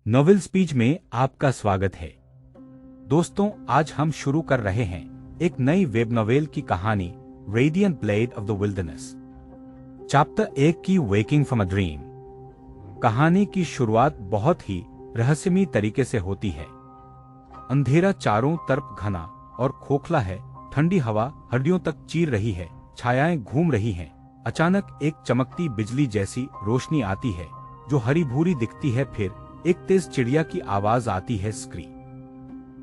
Novel speech में आपका स्वागत है। दोस्तों, आज हम शुरू कर रहे हैं एक नई वेब नोवेल की कहानी, radiant blade of the wilderness. Chapter 1 की वेकिंग फ्रॉम अ ड्रीम। कहानी की शुरुआत बहुत ही रहस्यमयी तरीके से होती है। अंधेरा चारों तरफ घना और खोखला है, ठंडी हवा हड्डियों तक चीर रही है, छायाएं घूम रही हैं। अचानक एक चमकती बिजली जैसी रोशनी आती है जो हरी भूरी दिखती है। फिर एक तेज चिड़िया की आवाज आती है, स्क्री।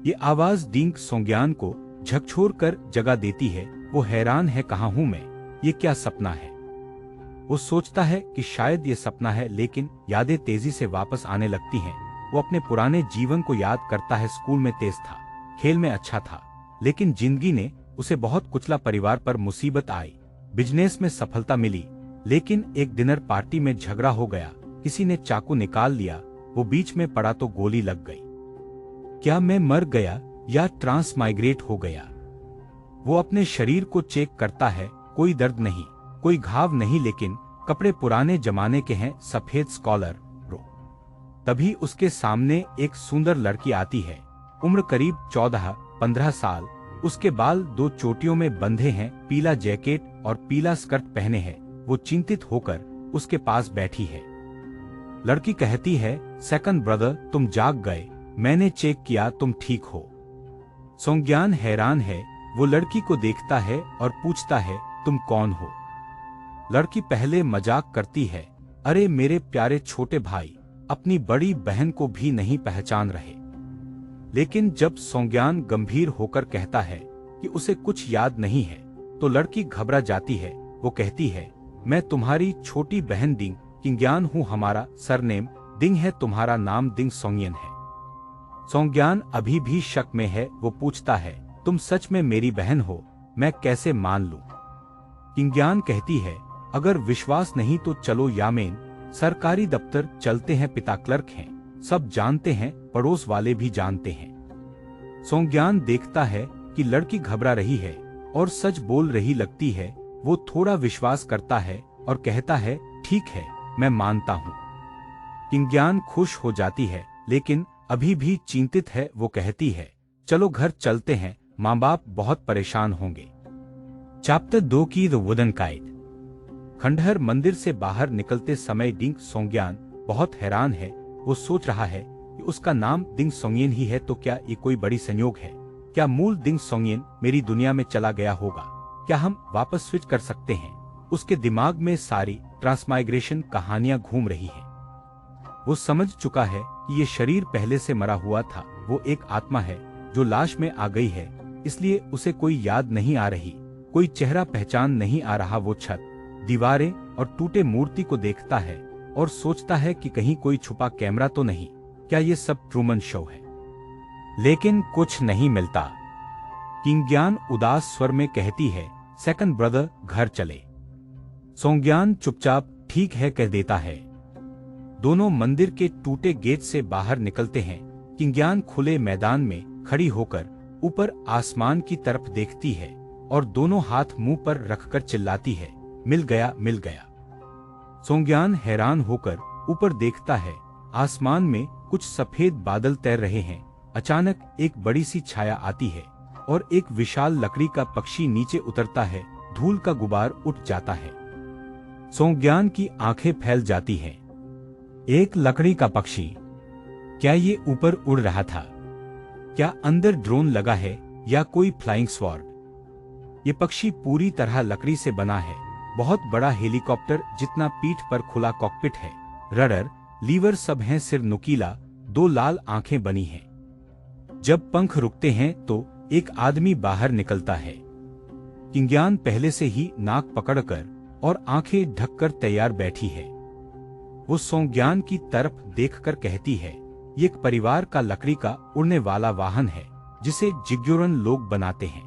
ये आवाज डिंग सोंग्यान को झकझोर कर जगा देती है। वो हैरान है, कहाँ हूं मैं, ये क्या सपना है। वो सोचता है कि शायद ये सपना है, लेकिन यादें तेजी से वापस आने लगती हैं। वो अपने पुराने जीवन को याद करता है। स्कूल में तेज था, खेल में अच्छा था, लेकिन जिंदगी ने उसे बहुत कुचला। परिवार पर मुसीबत आई, बिजनेस में सफलता मिली, लेकिन एक डिनर पार्टी में झगड़ा हो गया। किसी ने चाकू निकाल लिया, वो बीच में पड़ा तो गोली लग गई। क्या मैं मर गया या ट्रांसमाइग्रेट हो गया? वो अपने शरीर को चेक करता है, कोई दर्द नहीं, कोई घाव नहीं, लेकिन कपड़े पुराने जमाने के हैं, सफेद स्कॉलर रो। तभी उसके सामने एक सुंदर लड़की आती है, उम्र करीब 14-15 साल। उसके बाल दो चोटियों में बंधे हैं, पीला जैकेट और पीला स्कर्ट पहने हैं। वो चिंतित होकर उसके पास बैठी है। लड़की कहती है, सेकंड ब्रदर, तुम जाग गए, मैंने चेक किया, तुम ठीक हो। सोंग्यान हैरान है। वो लड़की को देखता है और पूछता है, तुम कौन हो? लड़की पहले मजाक करती है, अरे मेरे प्यारे छोटे भाई, अपनी बड़ी बहन को भी नहीं पहचान रहे। लेकिन जब सोंग्यान गंभीर होकर कहता है कि उसे कुछ याद नहीं है, तो लड़की घबरा जाती है। वो कहती है, मैं तुम्हारी छोटी बहन डिंग किंग्यान हूँ, हमारा सरनेम डिंग है, तुम्हारा नाम डिंग सोंग्यन है। सोंग्यान अभी भी शक में है। वो पूछता है, तुम सच में मेरी बहन हो? मैं कैसे मान लूं? किंग्यान कहती है, अगर विश्वास नहीं तो चलो यामेन, सरकारी दफ्तर चलते हैं, पिता क्लर्क हैं, सब जानते हैं, पड़ोस वाले भी जानते हैं। सोंग्यान देखता है कि लड़की घबरा रही है और सच बोल रही लगती है। वो थोड़ा विश्वास करता है और कहता है, ठीक है, मैं मानता हूँ। किंग्यान खुश हो जाती है, लेकिन अभी भी चिंतित है। वो कहती है, चलो घर चलते हैं, माँ बाप बहुत परेशान होंगे। चैप्टर 2 की द वुडन काइट। खंडहर मंदिर से बाहर निकलते समय डिंग सोंग्यान बहुत हैरान है। वो सोच रहा है कि उसका नाम डिंग सोंग्यन ही है, तो क्या ये कोई बड़ी संयोग है? क्या मूल डिंग सोंग्यन मेरी दुनिया में चला गया होगा? क्या हम वापस स्विच कर सकते हैं? उसके दिमाग में सारी ट्रांसमाइग्रेशन कहानियां घूम रही हैं। वो समझ चुका है कि ये शरीर पहले से मरा हुआ था। वो एक आत्मा है जो लाश में आ गई है, इसलिए उसे कोई याद नहीं आ रही, कोई चेहरा पहचान नहीं आ रहा। वो छत, दीवारें और टूटे मूर्ति को देखता है और सोचता है कि कहीं कोई छुपा कैमरा तो नहीं। क्या ये सब ट्रूमन शो है? लेकिन कुछ नहीं मिलता। किंग्यान उदास स्वर में कहती है, सेकंड ब्रदर, घर चले। सोंग्यान चुपचाप ठीक है कह देता है। दोनों मंदिर के टूटे गेट से बाहर निकलते हैं। किंग्यान खुले मैदान में खड़ी होकर ऊपर आसमान की तरफ देखती है और दोनों हाथ मुंह पर रखकर चिल्लाती है, मिल गया, मिल गया। सोंग्यान हैरान होकर ऊपर देखता है। आसमान में कुछ सफेद बादल तैर रहे हैं। अचानक एक बड़ी सी छाया आती है और एक विशाल लकड़ी का पक्षी नीचे उतरता है। धूल का गुबार उठ जाता है। सोंग्यान की आंखें फैल जाती हैं। एक लकड़ी का पक्षी, क्या ये ऊपर उड़ रहा था? क्या अंदर ड्रोन लगा है या कोई फ्लाइंग स्वॉर्ड? ये पक्षी पूरी तरह लकड़ी से बना है, बहुत बड़ा हेलीकॉप्टर जितना, पीठ पर खुला कॉकपिट है, रडर, लीवर सब हैं, सिर नुकीला, दो लाल आंखें बनी हैं। जब पंख रुकते हैं तो एक आदमी बाहर निकलता है। किंग्यान पहले से ही नाक पकड़कर और आंखें ढककर तैयार बैठी है। वो सोंग्यान की तरफ देखकर कहती है, ये एक परिवार का लकड़ी का उड़ने वाला वाहन है जिसे जिग्योरन लोग बनाते हैं।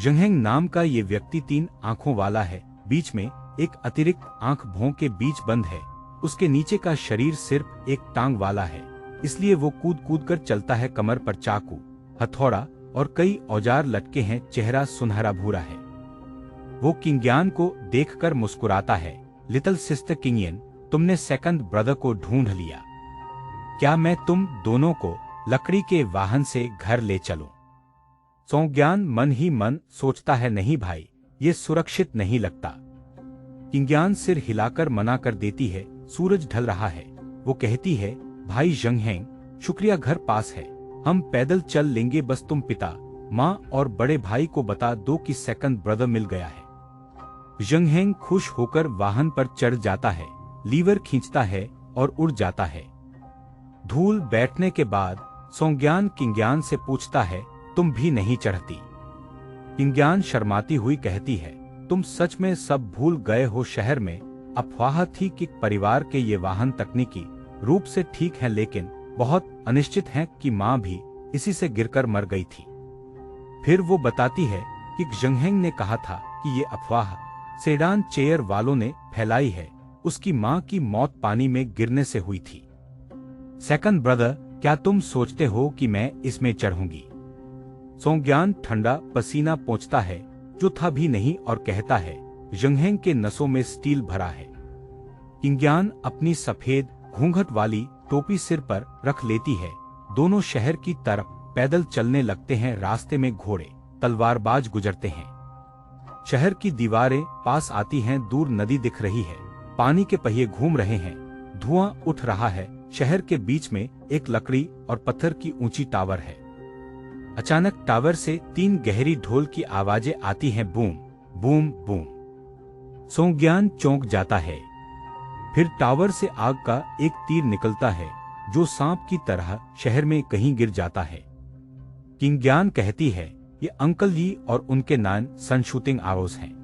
जंगहेंग नाम का ये व्यक्ति 3 आंखों वाला है, बीच में एक अतिरिक्त आंख भौं के बीच बंद है। उसके नीचे का शरीर सिर्फ एक टांग वाला है, इसलिए वो कूद कूद कर चलता है। कमर पर चाकू, हथौड़ा और कई औजार लटके हैं। चेहरा सुनहरा भूरा है। वो किंग्यान को देखकर मुस्कुराता है, लिटिल सिस्टर किंग्यन, तुमने सेकंड ब्रदर को ढूंढ लिया। क्या मैं तुम दोनों को लकड़ी के वाहन से घर ले चलूं? सोंज्ञान मन ही मन सोचता है, नहीं भाई, ये सुरक्षित नहीं लगता। किंग्यान सिर हिलाकर मना कर देती है। सूरज ढल रहा है। वो कहती है, भाई जंगहेंग, शुक्रिया, घर पास है, हम पैदल चल लेंगे, बस तुम पिता, माँ और बड़े भाई को बता दो कि सेकंड ब्रदर मिल गया है। जंगहेंग खुश होकर वाहन पर चढ़ जाता है, लीवर खींचता है और उड़ जाता है। धूल बैठने के बाद सोंज्ञान किंग्यान से पूछता है, तुम भी नहीं चढ़ती? किंग्यान शर्माती हुई कहती है, तुम सच में सब भूल गए हो? शहर में अफवाह थी कि परिवार के ये वाहन तकनीकी रूप से ठीक हैं, लेकिन बहुत अनिश्चित हैं कि माँ भी इसी से गिरकर मर गई थी। फिर वो बताती है कि जंगहेंग ने कहा था कि ये अफवाह सेडान चेयर वालों ने फैलाई है, उसकी माँ की मौत पानी में गिरने से हुई थी। सेकंड ब्रदर, क्या तुम सोचते हो कि मैं इसमें चढ़ूंगी? सोंज्ञान ठंडा पसीना पोंछता है, जो था भी नहीं, और कहता है, जंगहेंग के नसों में स्टील भरा है। किंग्यान अपनी सफेद घूंघट वाली टोपी सिर पर रख लेती है। दोनों शहर की तरफ पैदल चलने लगते हैं। रास्ते में घोड़े तलवारबाज गुजरते हैं। शहर की दीवारें पास आती हैं। दूर नदी दिख रही है, पानी के पहिए घूम रहे हैं, धुआं उठ रहा है। शहर के बीच में एक लकड़ी और पत्थर की ऊंची टावर है। अचानक टावर से 3 गहरी ढोल की आवाजें आती हैं, बूम बूम बूम। सोंज्ञान चौंक जाता है। फिर टावर से आग का एक तीर निकलता है, जो सांप की तरह शहर में कहीं गिर जाता है। किंग्यान कहती है, ये अंकल यी और उनके नान सन शूटिंग आरोज हैं।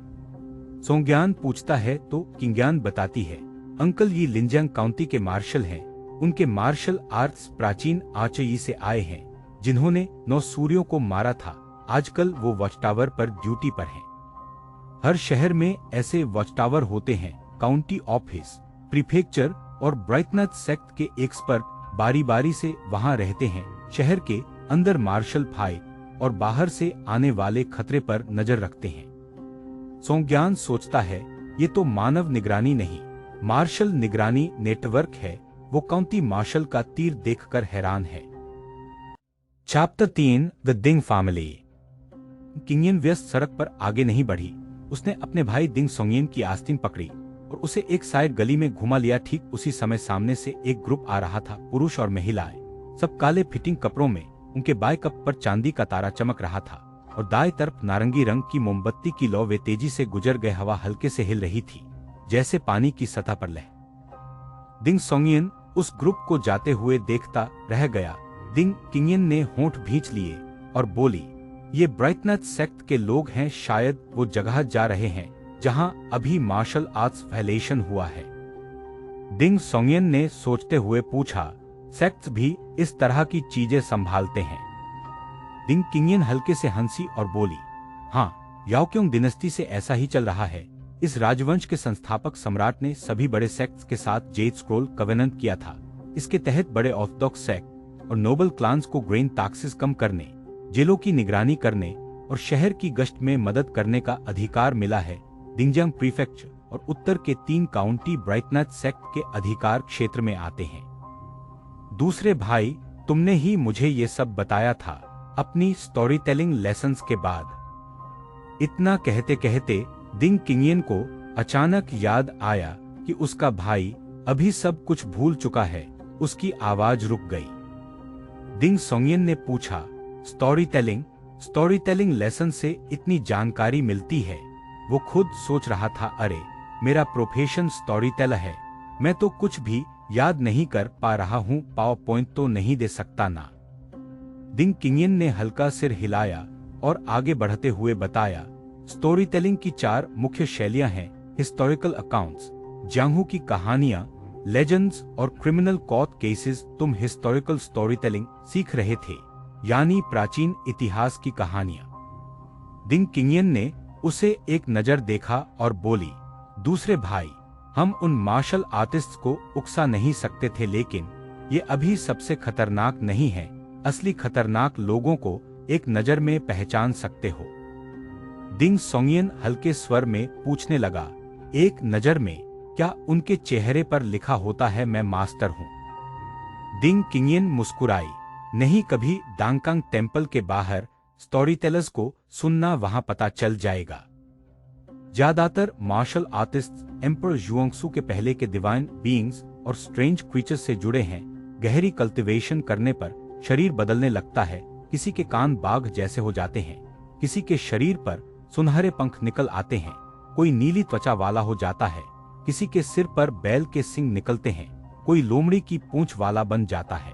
सोंज्ञान पूछता है तो किंग्यान बताती है, अंकल यी लिंजियांग काउंटी के मार्शल हैं। उनके मार्शल आर्ट्स प्राचीन आचई से आए हैं, जिन्होंने 9 सूर्यों को मारा था। आजकल वो वॉच टावर पर ड्यूटी पर हैं। हर शहर में ऐसे वॉच टावर होते हैं। काउंटी ऑफिस, प्रीफेक्चर और ब्राइटनेस सेक्ट के एक्सपर्ट बारी बारी से वहां रहते हैं। शहर के अंदर मार्शल फाइट और बाहर से आने वाले खतरे पर नजर रखते हैं। सोंज्ञान सोचता है, ये तो मानव निगरानी नहीं, मार्शल निगरानी नेटवर्क है। वो काउंटी मार्शल का तीर देखकर हैरान है। Chapter 3 the Ding family. Qingyan व्यस्त सड़क पर आगे नहीं बढ़ी। उसने अपने भाई दिंग सोंगियन की आस्तीन पकड़ी और उसे एक साइड गली में घुमा लिया। ठीक उसी समय सामने से एक ग्रुप आ रहा था, पुरुष और महिलाएं, सब काले फिटिंग कपड़ों में। उनके बाएं कप पर चांदी का तारा चमक रहा था और दाएं तरफ नारंगी रंग की मोमबत्ती की लौ। वे तेजी से गुजर गए। हवा हल्के से हिल रही थी, जैसे पानी की सतह पर लह। दिंग सोंगियन उस ग्रुप को जाते हुए देखता रह गया। दिंग किंग्यान ने होंठ भींच लिए और बोली, ये ब्राइटनेस सेक्ट के लोग हैं। शायद वो जगह जा रहे हैं जहां अभी मार्शल आर्ट्स फैलेशन हुआ है। दिंग सोंगियन ने सोचते हुए पूछा, सेक्ट्स भी इस तरह की चीजें संभालते हैं? दिंग किंग्यान हल्के से हंसी और बोली, हाँ, याओक्योंग डिनेस्टी से ऐसा ही चल रहा है। इस राजवंश के संस्थापक सम्राट ने सभी बड़े सेक्ट्स के साथ जेड स्क्रोल कवेनेंट किया था। इसके तहत बड़े ऑर्थोडॉक्स सेक्ट और नोबल क्लान्स को ग्रेन टैक्सेस कम करने, जेलों की निगरानी करने और शहर की गश्त में मदद करने का अधिकार मिला है। दिंजियांग प्रीफेक्चर और उत्तर के 3 काउंटी ब्राइटनेस सेक्ट के अधिकार क्षेत्र में आते हैं। दूसरे भाई, तुमने ही मुझे ये सब बताया था अपनी स्टोरी टेलिंग लेसन्स के बाद। इतना कहते कहते दिंग किंग्यान को अचानक याद आया कि उसका भाई अभी सब कुछ भूल चुका है। उसकी आवाज रुक गई। दिंग सोंगियन ने पूछा, स्टोरी टेलिंग लेसन से इतनी जानकारी मिलती है? वो खुद सोच रहा था, अरे मेरा प्रोफेशन स्टोरी टेलर है, मैं तो कुछ भी याद नहीं कर पा रहा हूँ, पावर पॉइंट तो नहीं दे सकता ना। दिंग किंग्यान ने हल्का सिर हिलाया और आगे बढ़ते हुए बताया, स्टोरी टेलिंग की 4 मुख्य शैलियां हैं। हिस्टोरिकल अकाउंट्स, जांघू की कहानियां, लेजेंड्स और क्रिमिनल कोर्ट केसेस। तुम हिस्टोरिकल स्टोरी टेलिंग सीख रहे थे, यानी प्राचीन इतिहास की कहानियां। दिंग किंग्यान ने उसे एक नजर देखा और बोली, दूसरे भाई, हम उन मार्शल आर्टिस्ट्स को उकसा नहीं सकते थे, लेकिन ये अभी सबसे खतरनाक नहीं है। असली खतरनाक लोगों को एक नजर में पहचान सकते हो। दिंग सोंगियन हल्के स्वर में पूछने लगा, एक नजर में? क्या उनके चेहरे पर लिखा होता है मैं मास्टर हूं? दिंग किंगयन मुस्कुराई। नहीं, कभी डांगकांग टेम्पल के बाहर स्टोरीटेलर्स को सुनना, वहां पता चल जाएगा। ज्यादातर मार्शल आर्टिस्ट एम्पर जुओंगसू के पहले के डिवाइन बीइंग्स और स्ट्रेंज क्रीचर्स से जुड़े हैं। गहरी कल्टीवेशन करने पर शरीर बदलने लगता है। किसी के कान बाघ जैसे हो जाते हैं, किसी के शरीर पर सुनहरे पंख निकल आते हैं, कोई नीली त्वचा वाला हो जाता है, किसी के सिर पर बैल के सींग निकलते हैं, कोई लोमड़ी की पूंछ वाला बन जाता है।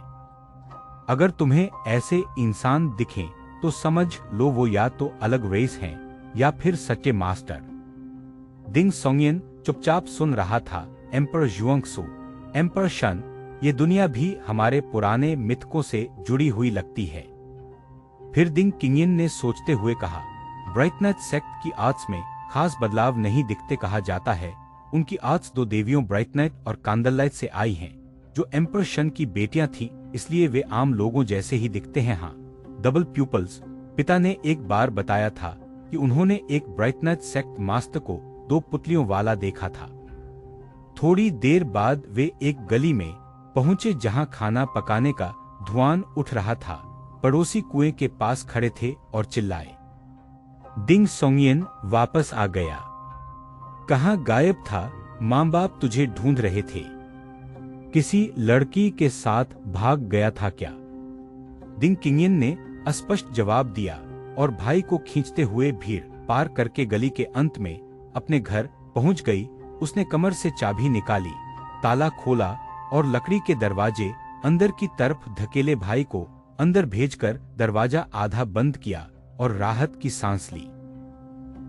अगर तुम्हें ऐसे इंसान दिखें तो समझ लो वो या तो अलग रेस हैं या फिर सच्चे मास्टर। दिंग सोंगयन चुपचाप सुन रहा था। एम्पर जुओंगसू, एम्पर शन, ये दुनिया भी हमारे पुराने मिथकों से जुड़ी हुई लगती है। फिर दिंग किंगयन ने सोचते हुए कहा, ब्राइटनाइट सेक्ट की आर्ट्स में खास बदलाव नहीं दिखते। कहा जाता है उनकी आर्ट्स दो देवियों ब्राइटनाइट और कांडललाइट से आई हैं, जो एम्पर शन की बेटियां थीं, इसलिए वे आम लोगों जैसे ही दिखते हैं। हाँ, डबल प्यूपल्स। पिता ने एक बार बताया था कि उन्होंने एक ब्राइटनाइट सेक्ट मास्टर को 2 पुतलियों वाला देखा था। थोड़ी देर बाद वे एक गली में पहुंचे जहां खाना पकाने का धुआं उठ रहा था। पड़ोसी कुएं के पास खड़े थे और चिल्लाए। दिंग सोंगयन वापस आ गया। कहाँ गायब था? माँ बाप तुझे ढूंढ रहे थे। किसी लड़की के साथ भाग गया था क्या? दिंग किंगयन ने अस्पष्ट जवाब दिया और भाई को खींचते हुए भीड़ पार करके गली के अंत में अपने घर पहुंच गई। उसने कमर से चाबी निकाली, ताला खोला और लकड़ी के दरवाजे अंदर की तरफ धकेले। भाई को अंदर भेजकर दरवाजा आधा बंद किया और राहत की सांस ली।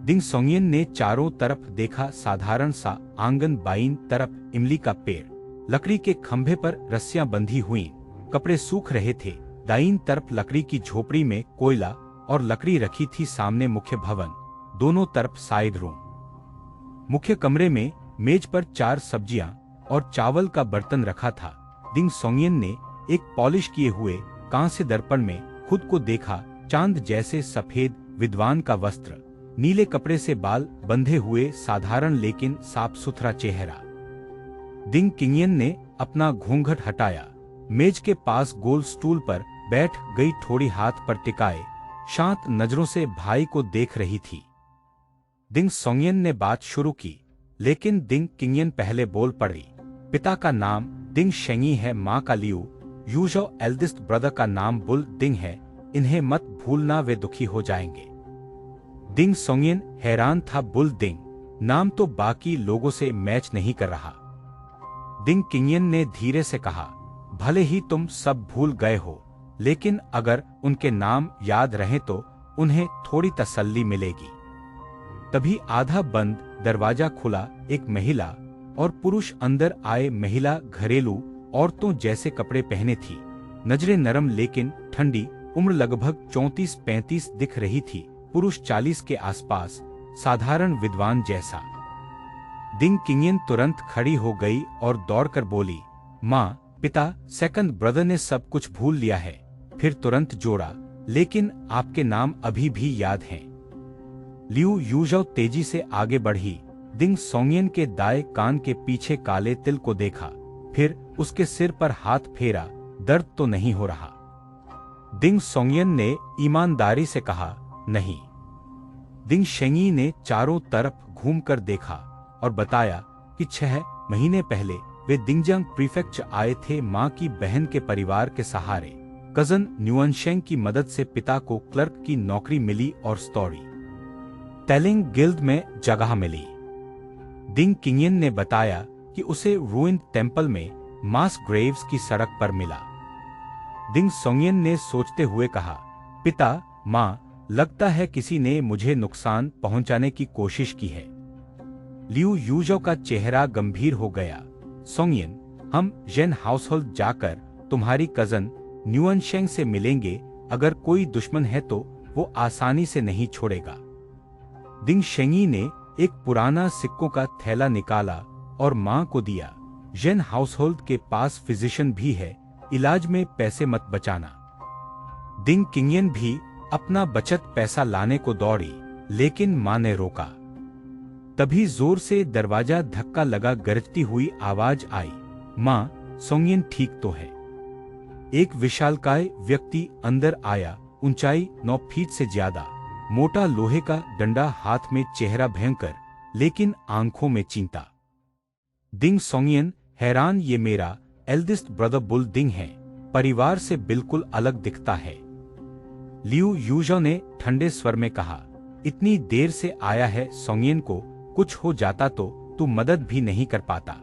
दिंग सोंगयन ने चारों तरफ देखा। साधारण सा आंगन, बाईं तरफ इमली का पेड़, लकड़ी के खंभे पर रस्सियां बंधी हुई, कपड़े सूख रहे थे। दाईं तरफ लकड़ी की झोपड़ी में कोयला और लकड़ी रखी थी। सामने मुख्य भवन, दोनों तरफ साइड रूम। मुख्य कमरे में मेज पर 4 सब्जियां और चावल का बर्तन रखा था। दिंग सोंगयन ने एक पॉलिश किए हुए कांस्य दर्पण में खुद को देखा। चांद जैसे सफेद विद्वान का वस्त्र, नीले कपड़े से बाल बंधे हुए, साधारण लेकिन साफ सुथरा चेहरा। दिंग किंगयन ने अपना घूंघट हटाया। मेज के पास गोल स्टूल पर बैठ गई, थोड़ी हाथ पर टिकाए शांत नजरों से भाई को देख रही थी। दिंग सोंगयन ने बात शुरू की, लेकिन दिंग किंगयन पहले बोल पड़ी। पिता का नाम दिंग शेंगी है, माँ का लियू यूजो, एल्डेस्ट ब्रदर का नाम बुल दिंग है। इन्हें मत भूलना, वे दुखी हो जाएंगे। दिंग सोंगयन हैरान था। बुल दिंग नाम तो बाकी लोगों से मैच नहीं कर रहा। दिंग किंगयन ने धीरे से कहा, भले ही तुम सब भूल गए हो, लेकिन अगर उनके नाम याद रहें तो उन्हें थोड़ी तसल्ली मिलेगी। तभी आधा बंद दरवाजा खुला। एक महिला और पुरुष अंदर आए। महिला घरेलू औरतों जैसे कपड़े पहने थी, नजरें नरम लेकिन ठंडी। उम्र लगभग 34-35 दिख रही थी। पुरुष 40 के आसपास, साधारण विद्वान जैसा। दिंग किंगयन तुरंत खड़ी हो गई और दौड़कर बोली, माँ, पिता, सेकंड ब्रदर ने सब कुछ भूल लिया है। फिर तुरंत जोड़ा, लेकिन आपके नाम अभी भी याद हैं। लियू यूजो तेजी से आगे बढ़ी। दिंग सोंगयन के दाएं कान के पीछे काले तिल को देखा, फिर उसके सिर पर हाथ फेरा। दर्द तो नहीं हो रहा? दिंग सोंगयन ने ईमानदारी से कहा, नहीं। दिंग शेंगी ने चारों तरफ घूमकर देखा और बताया कि 6 महीने पहले वे दिंगजियांग प्रीफेक्चर आए थे, माँ की बहन के परिवार के सहारे। कजन न्यूअनशेंग की मदद से पिता को क्लर्क की नौकरी मिली और स्टोरी टेलिंग गिल्ड में जगह मिली। दिंग किंगयन ने बताया कि उसे रूइंड टेम्पल में मास ग्रेव्स की सड़क पर मिला। दिंग सोंगयन ने सोचते हुए कहा, पिता, माँ, लगता है किसी ने मुझे नुकसान पहुंचाने की कोशिश की है। लियू यूजो का चेहरा गंभीर हो गया। सोंगयन, हम जेन हाउसहोल्ड जाकर तुम्हारी कजन न्यूअनशेंग से मिलेंगे। अगर कोई दुश्मन है तो वो आसानी से नहीं छोड़ेगा। दिंग शेंगी ने एक पुराना सिक्कों का थैला निकाला और माँ को दिया। जेन हाउसहोल्ड के पास फिजिशियन भी है, इलाज में पैसे मत बचाना। दिंग किंगयन भी अपना बचत पैसा लाने को दौड़ी, लेकिन माँ ने रोका। तभी जोर से दरवाजा धक्का लगा। गरजती हुई आवाज आई, माँ, सोंगयन ठीक तो है? एक विशालकाय व्यक्ति अंदर आया, ऊंचाई 9 फीट से ज्यादा, मोटा लोहे का डंडा हाथ में, चेहरा भयंकर लेकिन आंखों में चिंता। दिंग सोंगियन हैरान, ये मेरा एल्डेस्ट ब्रदर बुल दिंग है, परिवार से बिल्कुल अलग दिखता है। लियू यूजो ने ठंडे स्वर में कहा, इतनी देर से आया है, सोंगियन को कुछ हो जाता तो तू मदद भी नहीं कर पाता।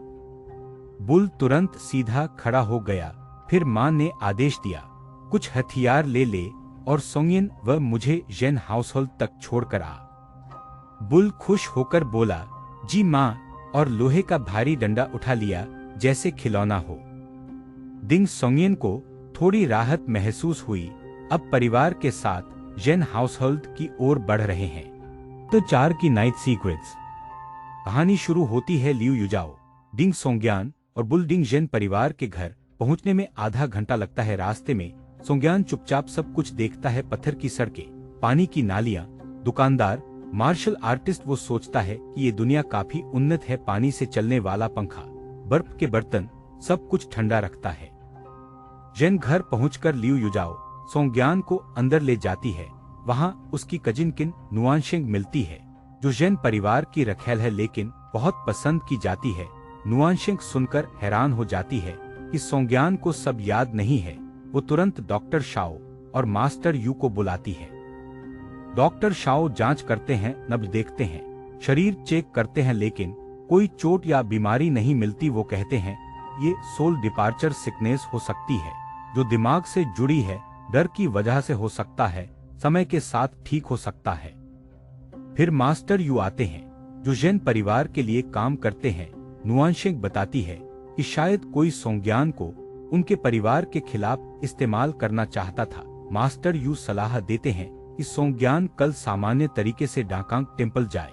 बुल तुरंत सीधा खड़ा हो गया, फिर मां ने आदेश दिया, कुछ हथियार ले ले और सोंगियन व मुझे जेन हाउसहोल्ड तक छोड़कर आ। बुल खुश होकर बोला, जी मां, और लोहे का भारी डंडा उठा लिया जैसे खिलौना हो। दिंग सोंगियन को थोड़ी राहत महसूस हुई, अब परिवार के साथ जेन हाउसहोल्ड की ओर बढ़ रहे हैं। तो 4 की नाइट सीक्रेट्स कहानी शुरू होती है। लियू यूजाओ, दिंग सोंगियान और बुल डिंग जेन परिवार के घर पहुंचने में आधा घंटा लगता है। रास्ते में सोंगियान चुपचाप सब कुछ देखता है, पत्थर की सड़कें, पानी की नालियां, दुकानदार, मार्शल आर्टिस्ट। वो सोचता है कि ये दुनिया काफी उन्नत है, पानी से चलने वाला पंखा, बर्फ के बर्तन, सब कुछ ठंडा रखता है। जेन घर पहुंचकर लियू यूजाओ सोंगियान को अंदर ले जाती है। वहां उसकी कजिन किन नुआनशेंग मिलती है, जो जेन परिवार की रखेल है लेकिन बहुत पसंद की जाती है। नुआनशेंग सुनकर हैरान हो जाती है कि सोंगियान को सब याद नहीं है। वो तुरंत डॉक्टर शाओ और मास्टर यू को बुलाती है। डॉक्टर शाओ जांच करते हैं, नब्ज देखते हैं, शरीर चेक करते हैं, लेकिन कोई चोट या बीमारी नहीं मिलती। वो कहते हैं ये सोल डिपार्चर सिकनेस हो सकती है, जो दिमाग से जुड़ी है, डर की वजह से हो सकता है, समय के साथ ठीक हो सकता है। फिर मास्टर यू आते हैं, जो जेन परिवार के लिए काम करते हैं। नुआनशेंग बताती है कि शायद कोई सोंगियान को उनके परिवार के खिलाफ इस्तेमाल करना चाहता था। मास्टर यू सलाह देते हैं कि सोंगियान कल सामान्य तरीके से डाकांग टेम्पल जाए,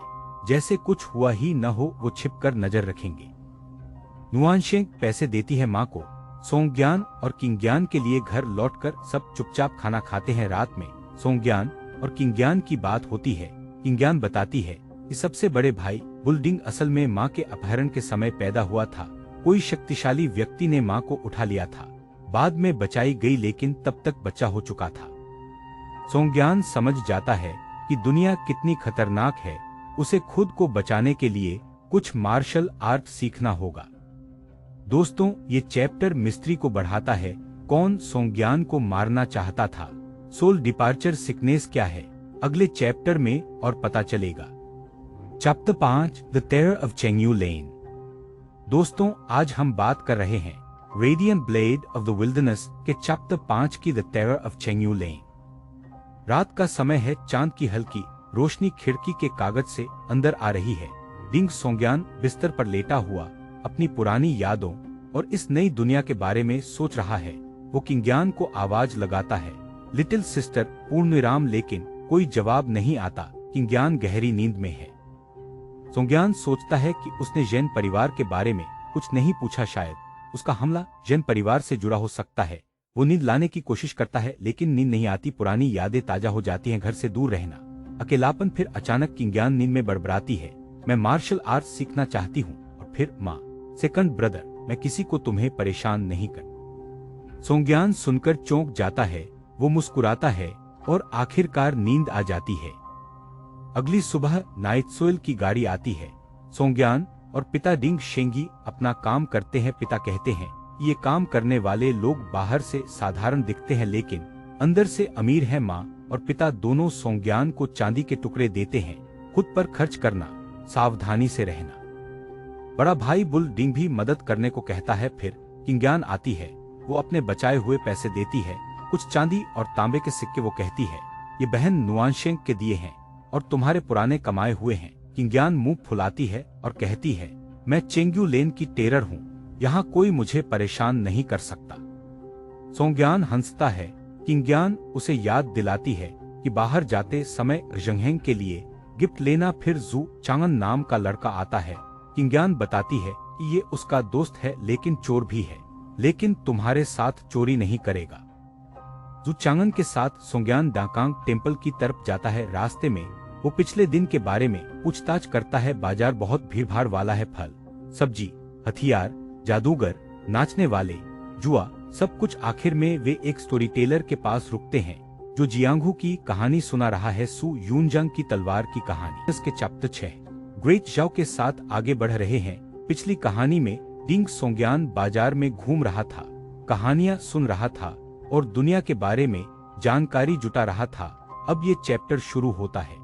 जैसे कुछ हुआ ही न हो, वो छिपकर नजर रखेंगे। नुआनशेंग पैसे देती है मां को। सोंगियान और किंगियान के लिए घर लौटकर सब चुपचाप खाना खाते हैं। रात में सोंगियान और किंगियान की बात होती है। किंगियान बताती है कि सबसे बड़े भाई बुलडिंग असल में मां के अपहरण के समय पैदा हुआ था। कोई शक्तिशाली व्यक्ति ने मां को उठा लिया था, बाद में बचाई गई, लेकिन तब तक बच्चा हो चुका था। सोंगियान समझ जाता है कि दुनिया कितनी खतरनाक है, उसे खुद को बचाने के लिए कुछ मार्शल आर्ट सीखना होगा। दोस्तों, ये चैप्टर मिस्ट्री को बढ़ाता है। कौन सोंगियान को मारना चाहता था? सोल डिपार्चर सिकनेस क्या है? अगले चैप्टर में और पता चलेगा। चैप्टर 5 द टेरर ऑफ चेंगयू लेन। दोस्तों, आज हम बात कर रहे हैं radiant blade of the wilderness के चैप्टर 5 की द टेरर ऑफ चेंगयू लेन। रात का समय है, चांद की हल्की रोशनी खिड़की के कागज से अंदर आ रही है। दिंग सोंगियान बिस्तर पर लेटा हुआ अपनी पुरानी यादों और इस नई दुनिया के बारे में सोच रहा है। वो किंगियान को आवाज लगाता है, लिटिल सिस्टर, पूर्णविराम, लेकिन कोई जवाब नहीं आता। किंगियान गहरी नींद में है। सोंगियान सोचता है कि उसने जेन परिवार के बारे में कुछ नहीं पूछा, शायद उसका हमला जेन परिवार से जुड़ा हो सकता है। वो नींद लाने की कोशिश करता है, लेकिन नींद नहीं आती। पुरानी यादें ताजा हो जाती हैं, घर से दूर रहना, अकेलापन। फिर अचानक किंगियान नींद में बड़बड़ाती है, मैं मार्शल आर्ट सीखना चाहती हूँ। और फिर माँ, सेकंड ब्रदर, मैं किसी को तुम्हें परेशान नहीं कर। सोंगियान सुनकर चौंक जाता है। वो मुस्कुराता है और आखिरकार नींद आ जाती है। अगली सुबह नाइट सोयल की गाड़ी आती है। सोंगियान और पिता डिंग शेंगी अपना काम करते हैं। पिता कहते हैं ये काम करने वाले लोग बाहर से साधारण दिखते हैं, लेकिन अंदर से अमीर है। माँ और पिता दोनों सोंगियान को चांदी के टुकड़े देते हैं, खुद पर खर्च करना, सावधानी से रहना। बड़ा भाई बुल डिंग भी मदद करने को कहता है। फिर किंगियान आती है, वो अपने बचाए हुए पैसे देती है, कुछ चांदी और तांबे के सिक्के। वो कहती है ये बहन नुआनशेंग के दिए हैं और तुम्हारे पुराने कमाए हुए हैं। किंगियान मुंह फुलाती है और कहती है मैं चेंगयू लेन की टेरर हूँ, यहाँ कोई मुझे परेशान नहीं कर सकता। सोंगियान हंसता है। किंगियान उसे याद दिलाती है कि बाहर जाते समय रजंगहेंग के लिए गिफ्ट लेना। फिर जू चांगन नाम का लड़का आता है। किंगियान बताती है कि ये उसका दोस्त है, लेकिन चोर भी है, लेकिन तुम्हारे साथ चोरी नहीं करेगा। जू चांगन के साथ सोंगियान डाकांग टेम्पल की तरफ जाता है। रास्ते में वो पिछले दिन के बारे में पूछताछ करता है। बाजार बहुत भीड़भाड़ वाला है, फल, सब्जी, हथियार, जादूगर, नाचने वाले, जुआ सब कुछ आखिर में वे एक स्टोरी टेलर के पास रुकते हैं जो जियांगहू की कहानी सुना रहा है, सु यूनजंग की तलवार की कहानी। इसके चैप्टर 6 ग्रेट जाओ के साथ आगे बढ़ रहे हैं। पिछली कहानी में डिंग सोंग्यान बाजार में घूम रहा था, कहानियां सुन रहा था और दुनिया के बारे में जानकारी जुटा रहा था। अब ये चैप्टर शुरू होता है।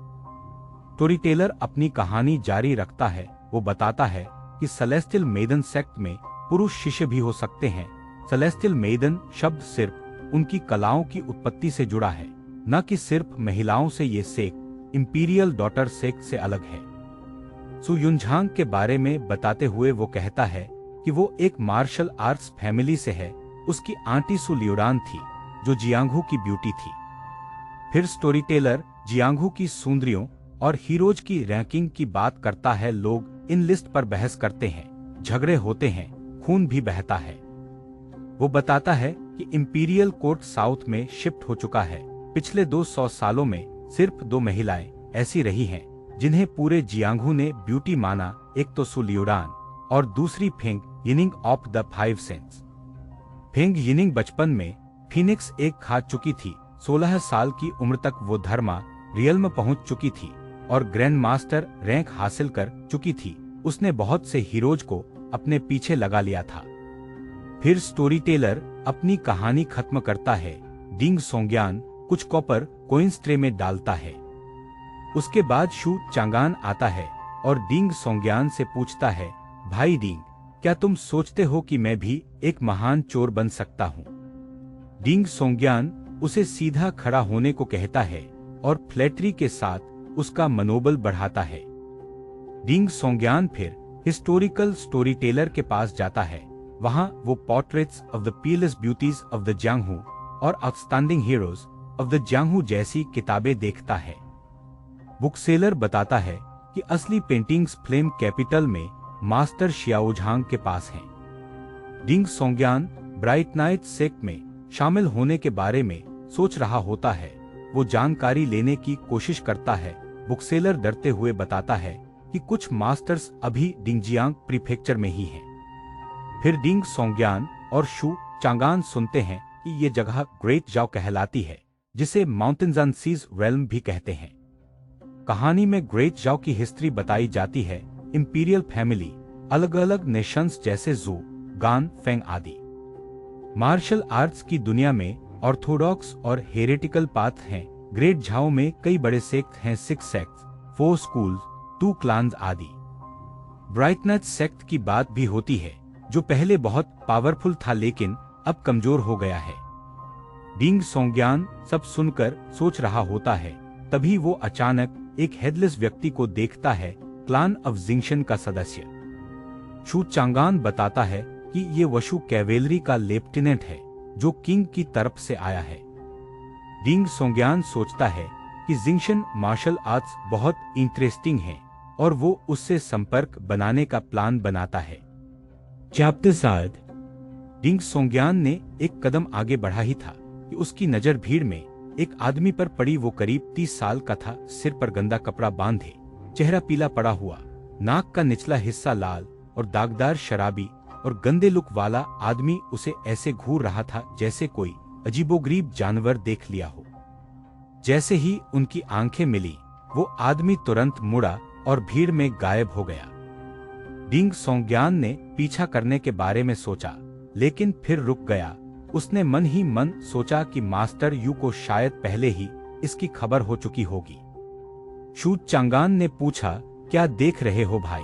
स्टोरी टेलर अपनी कहानी जारी रखता है। वो बताता है कि सेलेस्टियल मेदन सेक्ट में पुरुष शिष्य भी हो सकते हैं। सेलेस्टियल मेदन शब्द सिर्फ उनकी कलाओं की उत्पत्ति से जुड़ा है, न कि सिर्फ महिलाओं से। ये सेक्ट इंपीरियल डॉटर सेक्ट से अलग है। सु यूनझांग के बारे में बताते हुए वो कहता है कि वो एक मार्शल आर्ट्स फैमिली से है। उसकी आंटी सु लियोडान थी जो जियांगहू की ब्यूटी थी। फिर स्टोरी टेलर जियांगहू की सुंदरियों और हीरोज की रैंकिंग की बात करता है। लोग इन लिस्ट पर बहस करते हैं, झगड़े होते हैं, खून भी बहता है। वो बताता है कि इंपीरियल कोर्ट साउथ में शिफ्ट हो चुका है। पिछले 200 सालों में सिर्फ 2 महिलाएं ऐसी रही हैं जिन्हें पूरे जियांगहू ने ब्यूटी माना, एक तो सु लियोडान और दूसरी Feng Yining of the 5 sense. Feng Yining बचपन में फीनिक्स एक खा चुकी थी। 16 साल की उम्र तक वो धर्मा रियल्म पहुंच चुकी थी और ग्रैंड मास्टर रैंक हासिल कर चुकी थी। उसने बहुत से हीरोज को अपने पीछे लगा लिया था। फिर स्टोरी टेलर अपनी कहानी खत्म करता है। डिंग सोंग्यान कुछ कॉपर कोइंस ट्रे में डालता है। उसके बाद शू चांगान आता है और डिंग सोंग्यान से पूछता है, भाई डिंग, क्या तुम सोचते हो कि मैं भी एक महान चोर बन सकता हूँ? डिंग सोंग्यान उसे सीधा खड़ा होने को कहता है और फ्लैटरी के साथ उसका मनोबल बढ़ाता है। डिंग सोंग्यान फिर हिस्टोरिकल स्टोरी टेलर के पास जाता है। वहां वो portraits of the peerless beauties of the Jianghu और outstanding heroes of the Jianghu जैसी किताबें देखता है। बुकसेलर बताता है कि असली पेंटिंग्स फ्लेम कैपिटल में मास्टर शियाओझांग के पास हैं। Ding Songyan bright night sect में शामिल होने के बारे में सोच रहा होता है। वो जानकारी लेने की कोशिश करता है। बुकसेलर डरते हुए बताता है कि कुछ मास्टर्स अभी डिंगजियांग प्रीफेक्चर में ही हैं। फिर डिंग सोंग्यान और शू चांगान सुनते हैं कि ये जगह ग्रेट जाओ कहलाती है, जिसे माउंटेन्स एंड सीज रेल्म भी कहते हैं। कहानी में ग्रेट जाओ की हिस्ट्री बताई जाती है। इंपीरियल फैमिली, अलग अलग नेशंस जैसे जू, गान, फेंग आदि। मार्शल आर्ट्स की दुनिया में ऑर्थोडॉक्स और हेरेटिकल पाथ हैं। ग्रेट झाओ में कई बड़े सेक्ट हैं, 6 सेक्ट्स, 4 स्कूल्स, 2 क्लान्स आदि। ब्राइटनेस सेक्ट की बात भी होती है, जो पहले बहुत पावरफुल था लेकिन अब कमजोर हो गया है। डिंग सोंग्यान सब सुनकर सोच रहा होता है। तभी वो अचानक एक हेडलेस व्यक्ति को देखता है, क्लान ऑफ जिंगशन का सदस्य। शू चांगान बताता है कि ये वशु कैवेलरी का लेफ्टिनेंट है जो किंग की तरफ से आया है। डिंग सोंग्यान सोचता है कि जिंगशन मार्शल आर्ट्स बहुत इंटरेस्टिंग है और वो उससे संपर्क बनाने का प्लान बनाता है। चैप्टर 7 डिंग सोंग्यान ने एक कदम आगे बढ़ा ही था कि उसकी नजर भीड़ में एक आदमी पर पड़ी। वो करीब 30 साल का था, सिर पर गंदा कपड़ा बांधे, चेहरा पीला पड़ा हुआ, नाक का निचला हिस्सा लाल और दागदार शराबी और गंदे लुक वाला आदमी उसे ऐसे घूर रहा था जैसे कोई अजीबोगरीब जानवर देख लिया हो। जैसे ही उनकी आंखें मिली, वो आदमी तुरंत मुड़ा और भीड़ में गायब हो गया। डिंग सोंग्यान ने पीछा करने के बारे में सोचा, लेकिन फिर रुक गया। उसने मन ही मन सोचा कि मास्टर यू को शायद पहले ही इसकी खबर हो चुकी होगी। शू चांगान ने पूछा, क्या देख रहे हो भाई?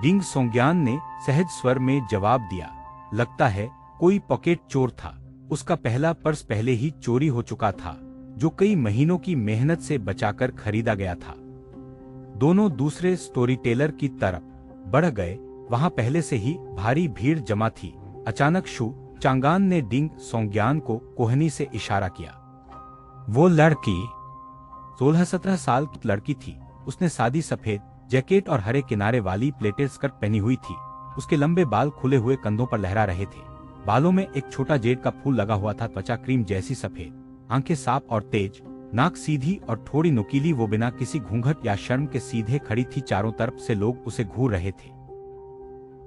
डिंग सोंग्यान ने सहज स्वर में जवाब दिया, लगता है कोई पॉकेट चोर था। उसका पहला पर्स पहले ही चोरी हो चुका था, जो कई महीनों की मेहनत से बचाकर खरीदा गया था। दोनों दूसरे स्टोरी टेलर की तरफ बढ़ गए। वहां पहले से ही भारी भीड़ जमा थी। अचानक शू चांगान ने डिंग सोंग्यान को कोहनी से इशारा किया। वो लड़की 16-17 साल की लड़की थी। उसने सादी सफेद जैकेट और हरे किनारे वाली प्लेटेड स्कर्ट पहनी हुई थी। उसके लंबे बाल खुले हुए कंधों पर लहरा रहे थे। बालों में एक छोटा जेड का फूल लगा हुआ था। त्वचा क्रीम जैसी सफेद, आंखें साफ और तेज, नाक सीधी और थोड़ी नुकीली। वो बिना किसी घूंघट या शर्म के सीधे खड़ी थी। चारों तरफ से लोग उसे घूर रहे थे।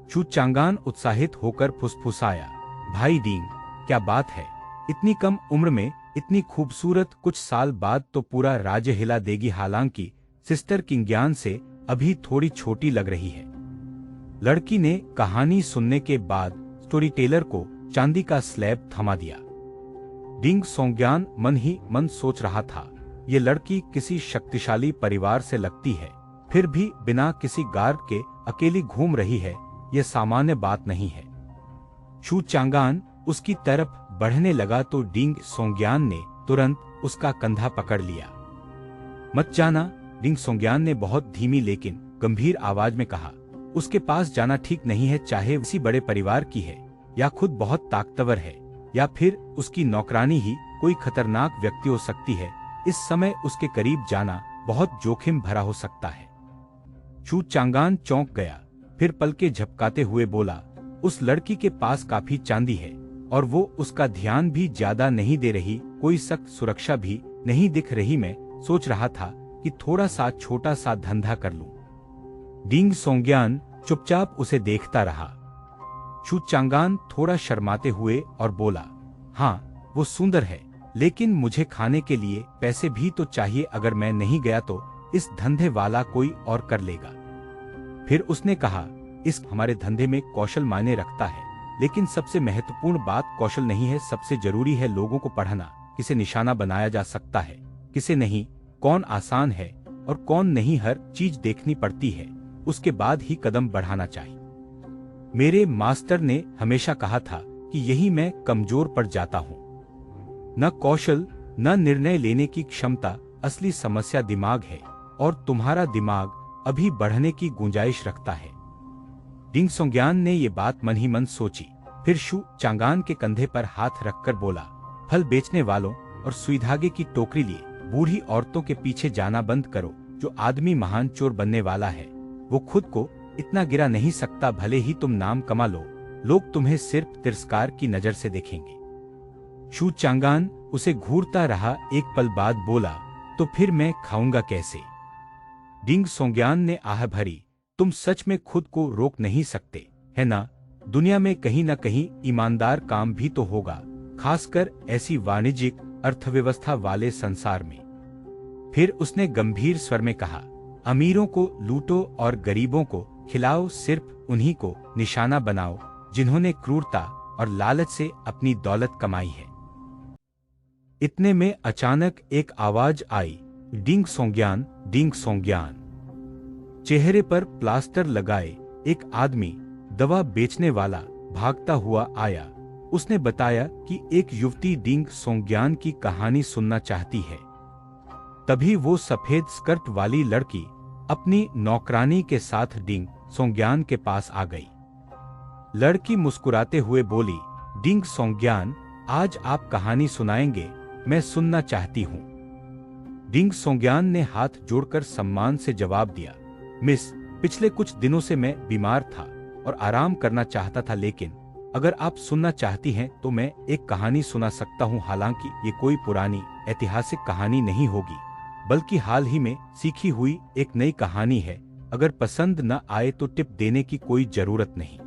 शू चांगान उत्साहित होकर फुसफुसाया, भाई डिंग, क्या बात है, इतनी कम उम्र में इतनी खूबसूरत, कुछ साल बाद तो पूरा राज्य हिला देगी। हालांकि सिस्टर किंग्यान से अभी थोड़ी छोटी लग रही है। लड़की ने कहानी सुनने के बाद स्टोरी टेलर को चांदी का स्लैब थमा दिया। डिंग सोंग्यान मन ही मन सोच रहा था, ये लड़की किसी शक्तिशाली परिवार से लगती है, फिर भी बिना किसी गार्ड के अकेली घूम रही है, ये सामान्य बात नहीं है। शू चांगान उसकी तरफ बढ़ने लगा तो डिंग सोंग्यान ने तुरंत उसका कंधा पकड़ लिया। मत जाना, डिंग सोंग्यान ने बहुत धीमी लेकिन गंभीर आवाज में कहा। उसके पास जाना ठीक नहीं है, चाहे उसी बड़े परिवार की है या खुद बहुत ताकतवर है या फिर उसकी नौकरानी ही कोई खतरनाक व्यक्ति हो सकती है। इस समय उसके करीब जाना बहुत जोखिम भरा हो सकता है। शू चांगान चौंक गया, फिर पलके झपकाते हुए बोला, उस लड़की के पास काफी चांदी है और वो उसका ध्यान भी ज्यादा नहीं दे रही, कोई सख्त सुरक्षा भी नहीं दिख रही। मैं सोच रहा था कि थोड़ा सा छोटा सा धंधा कर लूं। डिंग सोंग्यान चुपचाप उसे देखता रहा। शू चांगान थोड़ा शर्माते हुए और बोला, हाँ वो सुंदर है, लेकिन मुझे खाने के लिए पैसे भी तो चाहिए। अगर मैं नहीं गया तो इस धंधे वाला कोई और कर लेगा। फिर उसने कहा, इस हमारे धंधे में कौशल मायने रखता है, लेकिन सबसे महत्वपूर्ण बात कौशल नहीं है, सबसे जरूरी है लोगों को पढ़ना। किसे निशाना बनाया जा सकता है, किसे नहीं, कौन आसान है और कौन नहीं, हर चीज देखनी पड़ती है, उसके बाद ही कदम बढ़ाना चाहिए। मेरे मास्टर ने हमेशा कहा था कि यही मैं कमजोर पड़ जाता हूं। न कौशल न निर्णय लेने की क्षमता, असली समस्या दिमाग है और तुम्हारा दिमाग अभी बढ़ने की गुंजाइश रखता है। डिंग सोंग्यान ने ये बात मन ही मन सोची, फिर शू चांगान के कंधे पर हाथ रखकर बोला, फल बेचने वालों और सुई धागे की टोकरी लिए बूढ़ी औरतों के पीछे जाना बंद करो। जो आदमी महान चोर बनने वाला है वो खुद को इतना गिरा नहीं सकता। भले ही तुम नाम कमा लो, लोग तुम्हें सिर्फ तिरस्कार की नजर से देखेंगे। शू चांगान उसे घूरता रहा, एक पल बाद बोला, तो फिर मैं खाऊंगा कैसे? डिंग सोंग्यान ने आह भरी, तुम सच में खुद को रोक नहीं सकते, है ना? दुनिया में कहीं न कहीं ईमानदार काम भी तो होगा, खासकर ऐसी वाणिज्यिक अर्थव्यवस्था वाले संसार में। फिर उसने गंभीर स्वर में कहा, अमीरों को लूटो और गरीबों को खिलाओ, सिर्फ उन्हीं को निशाना बनाओ जिन्होंने क्रूरता और लालच से अपनी दौलत कमाई है। इतने में अचानक एक आवाज आई, डिंग सोंग्यान, डिंग सोंग्यान। चेहरे पर प्लास्टर लगाए एक आदमी, दवा बेचने वाला, भागता हुआ आया। उसने बताया कि एक युवती डिंग सोंग्यान की कहानी सुनना चाहती है। तभी वो सफेद स्कर्ट वाली लड़की अपनी नौकरानी के साथ डिंग सोंग्यान के पास आ गई। लड़की मुस्कुराते हुए बोली, डिंग सोंग्यान, आज आप कहानी सुनाएंगे, मैं सुनना चाहती हूँ। डिंग सोंग्यान ने हाथ जोड़कर सम्मान से जवाब दिया, मिस, पिछले कुछ दिनों से मैं बीमार था और आराम करना चाहता था, लेकिन अगर आप सुनना चाहती हैं तो मैं एक कहानी सुना सकता हूँ। हालांकि ये कोई पुरानी ऐतिहासिक कहानी नहीं होगी, बल्कि हाल ही में सीखी हुई एक नई कहानी है। अगर पसंद न आए तो टिप देने की कोई जरूरत नहीं।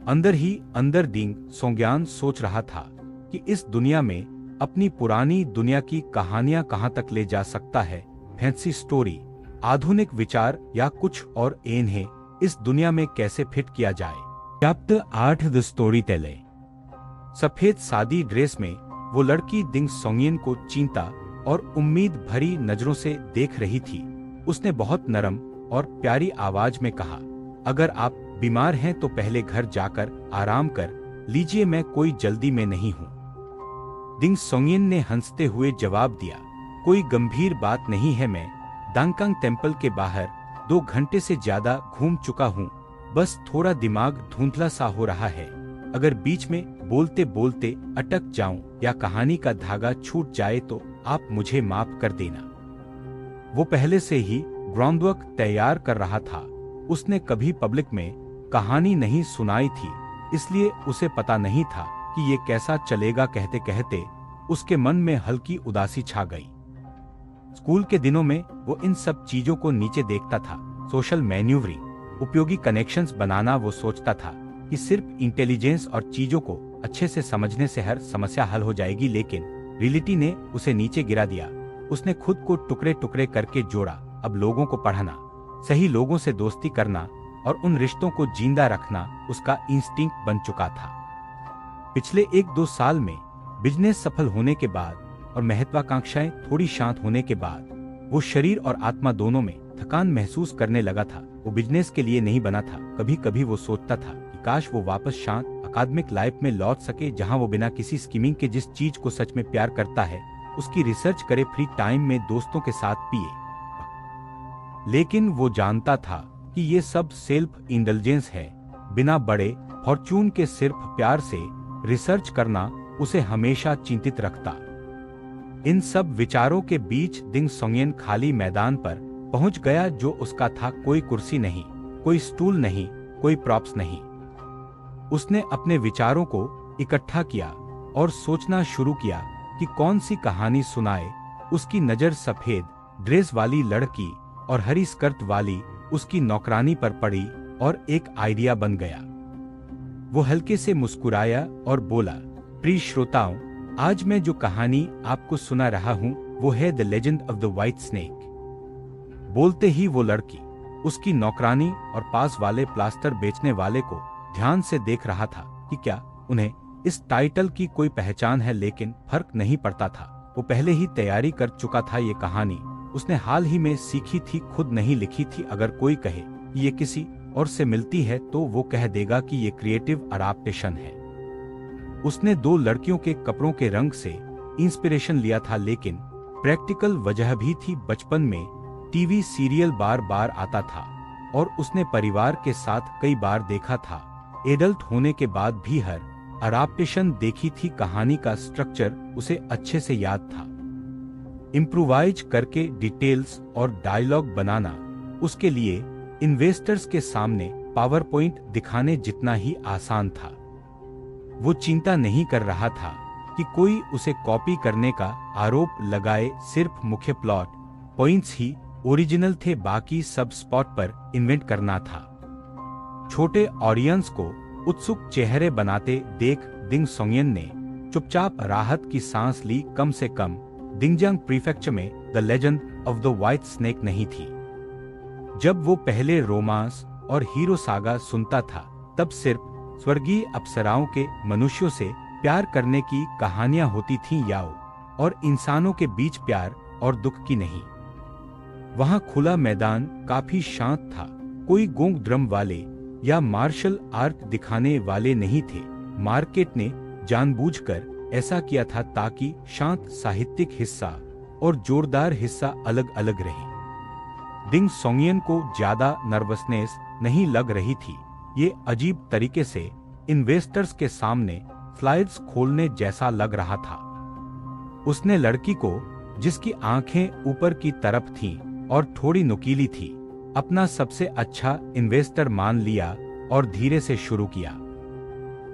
अंदर ही अंदर डिंग सोंग्यान सोच रहा था कि इस दुनिया में अपनी पुरानी दुनिया की कहानियां कहां तक ले जा सकता है। फैंसी स्टोरी, आधुनिक विचार या कुछ और इन्हें इस दुनिया में कैसे फिट किया जाए। Chapter 8 the story teller. सफेद सादी ड्रेस में वो लड़की डिंग सोंग्यान को चिंता और उम्मीद भरी नजरों से देख रही थी। उसने बहुत नरम और प्यारी आवाज में कहा, अगर आप बीमार हैं तो पहले घर जाकर आराम कर लीजिए, मैं कोई जल्दी में नहीं हूँ। डिंग सोंग्यान ने हंसते हुए जवाब दिया, कोई गंभीर बात नहीं है, मैं दांगकांग टेम्पल के बाहर 2 घंटे से ज्यादा घूम चुका हूँ, बस थोड़ा दिमाग धुंधला सा हो रहा है। अगर बीच में बोलते बोलते अटक जाऊं या कहानी का धागा छूट जाए तो आप मुझे माफ कर देना। वो पहले से ही ग्राउंडवर्क तैयार कर रहा था। उसने कभी पब्लिक में कहानी नहीं सुनाई थी, इसलिए उसे पता नहीं था कि ये कैसा चलेगा। कहते कहते उसके मन में हल्की उदासी छा गई। स्कूल के दिनों में वो इन सब चीजों को नीचे देखता था, सोशल मैन्यूवरिंग, उपयोगी कनेक्शंस बनाना। वो सोचता था कि सिर्फ इंटेलिजेंस और चीजों को अच्छे से समझने से हर समस्या हल हो जाएगी, लेकिन रियलिटी ने उसे नीचे गिरा दिया। उसने खुद को टुकड़े टुकड़े करके जोड़ा। अब लोगों को पढ़ना, सही लोगों से दोस्ती करना और उन रिश्तों को जिंदा रखना उसका इंस्टिंक्ट बन चुका था। पिछले 1-2 साल में बिजनेस सफल होने के बाद और महत्वाकांक्षाएं थोड़ी शांत होने के बाद वो शरीर और आत्मा दोनों में थकान महसूस करने लगा था। वो बिजनेस के लिए नहीं बना था। कभी कभी वो सोचता था कि काश वो वापस शांत अकादमिक लाइफ में लौट सके, जहां वो बिना किसी स्कीमिंग के जिस चीज को सच में प्यार करता है उसकी रिसर्च करे, फ्री टाइम में दोस्तों के साथ पिए। लेकिन वो जानता था कि ये सब सेल्फ इंडल्जेंस है। बिना बड़े फॉर्चून के सिर्फ प्यार से रिसर्च करना उसे हमेशा चिंतित रखता। इन सब विचारों के बीच दिंग सोंगियन खाली मैदान पर पहुंच गया जो उसका था। कोई कुर्सी नहीं, कोई स्टूल नहीं, कोई प्रॉप्स नहीं। उसने अपने विचारों को इकट्ठा किया और सोचना शुरू किया कि कौन सी कहानी सुनाए। उसकी नजर सफेद ड्रेस वाली लड़की और हरी स्कर्ट वाली उसकी नौकरानी पर पड़ी और एक आइडिया बन गया। वो हल्के से मुस्कुराया और बोला, प्रिय श्रोताओं, आज मैं जो कहानी आपको सुना रहा हूं वो है the legend of the white snake. बोलते ही वो लड़की उसकी नौकरानी और पास वाले प्लास्टर बेचने वाले को ध्यान से देख रहा था कि क्या उन्हें इस टाइटल की कोई पहचान है, लेकिन फर्क नहीं पड़ता था। वो पहले ही तैयारी कर चुका था। ये कहानी उसने हाल ही में सीखी थी, खुद नहीं लिखी थी। अगर कोई कहे ये किसी और से मिलती है तो वो कह देगा कि ये क्रिएटिव अडॉप्टेशन है। उसने 2 लड़कियों के कपड़ों के रंग से इंस्पिरेशन लिया था, लेकिन प्रैक्टिकल वजह भी थी। बचपन में टीवी सीरियल बार बार आता था और उसने परिवार के साथ कई बार देखा था। एडल्ट होने के बाद भी हर अडॉप्टेशन देखी थी। कहानी का स्ट्रक्चर उसे अच्छे से याद था। इम्प्रोवाइज करके डिटेल्स और डायलॉग बनाना उसके लिए इन्वेस्टर्स के सामने पावर पॉइंट दिखाने जितना ही आसान था। वो चिंता नहीं कर रहा था कि कोई उसे कॉपी करने का आरोप लगाए। सिर्फ मुख्य प्लॉट पॉइंट्स ही ओरिजिनल थे, बाकी सब स्पॉट पर इन्वेंट करना था। छोटे ऑडियंस को उत्सुक चेहरे बनाते देख दिंग सोंगियन ने चुपचाप राहत की सांस ली। कम से कम दिंगजियांग प्रीफेक्चर में the legend of the white snake नहीं थी। जब वो पहले रोमांस और हीरो सागा सुनता था तब सिर्फ स्वर्गीय अप्सराओं के मनुष्यों से प्यार करने की कहानियां होती थीं, याओ और इंसानों के बीच प्यार और दुख की नहीं। वहां खुला मैदान काफी शांत था। कोई गोंग ड्रम वाले या मार्शल आर्ट दिखाने वाले नहीं थे। मार्केट ने जानबूझकर ऐसा किया था ताकि शांत साहित्यिक हिस्सा और जोरदार हिस्सा अलग अलग रहे। दिंग सोंगियन को ज्यादा नर्वसनेस नहीं लग रही थी। ये अजीब तरीके से इन्वेस्टर्स के सामने स्लाइड्स खोलने जैसा लग रहा था। उसने लड़की को, जिसकी आंखें ऊपर की तरफ थीं और थोड़ी नुकीली थी, अपना सबसे अच्छा इन्वेस्टर मान लिया और धीरे से शुरू किया।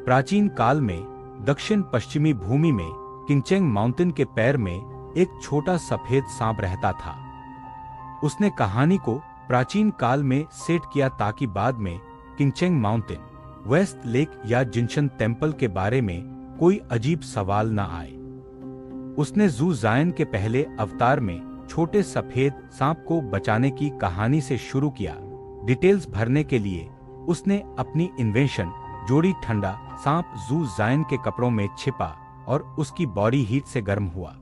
प्राचीन काल में दक्षिण पश्चिमी भूमि में किंगचेंग माउंटेन के पैर में एक छोटा सफेद सांप रहता था। उसने कहानी को प्राचीन काल में सेट किया ताकि बाद में किंगचेंग माउंटेन, वेस्ट लेक या जिनशन टेम्पल के बारे में कोई अजीब सवाल न आए। उसने जू जायन के पहले अवतार में छोटे सफेद सांप को बचाने की कहानी से शुरू किया। डिटेल्स भरने के लिए उसने अपनी इन्वेंशन जोड़ी ठंडा सांप जू जायन के कपड़ों में छिपा और उसकी बॉडी हीट से गर्म हुआ।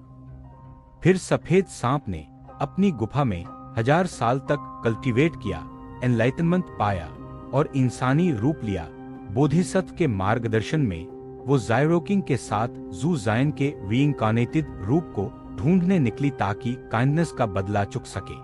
फिर सफेद सांप ने अपनी गुफा में 1000 साल तक कल्टीवेट किया, एनलाइटनमेंट पाया और इंसानी रूप लिया। बोधिसत्व के मार्गदर्शन में वो जायरोकिंग के साथ जू जायन के रीइंकार्नेटेड रूप को ढूंढने निकली ताकि काइंडनेस का बदला चुक सके।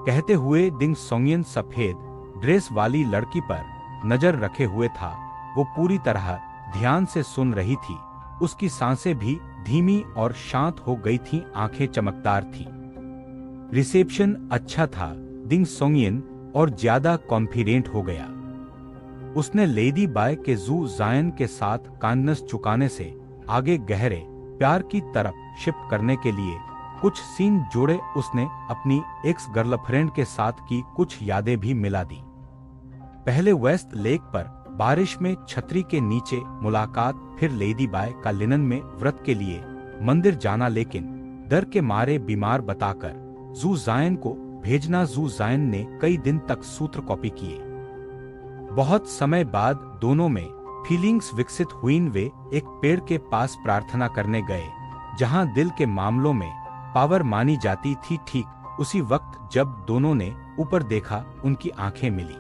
कहते हुए दिंग सोंगियन सफेद ड्रेस वाली लड़की पर नजर रखे हुए था। वो पूरी तरह ध्यान से सुन रही थी। उसकी सांसें भी धीमी और शांत हो गई थीं, आंखें चमकदार थीं। रिसेप्शन अच्छा था दिंग सोंगियन और ज्यादा कॉन्फिडेंट हो गया। उसने लेडी बाय के जू जायन के साथ काइंडनेस चुकाने से आगे गहरे प्यार की तरफ शिफ्ट करने के लिए कुछ सीन जोड़े। उसने अपनी एक्स गर्लफ्रेंड के साथ की कुछ यादें भी मिला दी। पहले वेस्ट लेक पर बारिश में छतरी के नीचे मुलाकात, फिर लेडी बाय का लिनन में व्रत के लिए मंदिर जाना, लेकिन डर के मारे बीमार बताकर जू जायन को भेजना। जू जायन ने कई दिन तक सूत्र कॉपी किए। बहुत समय बाद दोनों में फीलिंग्स विकसित हुई। वे एक पेड़ के पास प्रार्थना करने गए, जहां दिल के मामलों में पावर मानी जाती थी। ठीक उसी वक्त जब दोनों ने ऊपर देखा, उनकी आंखें मिली।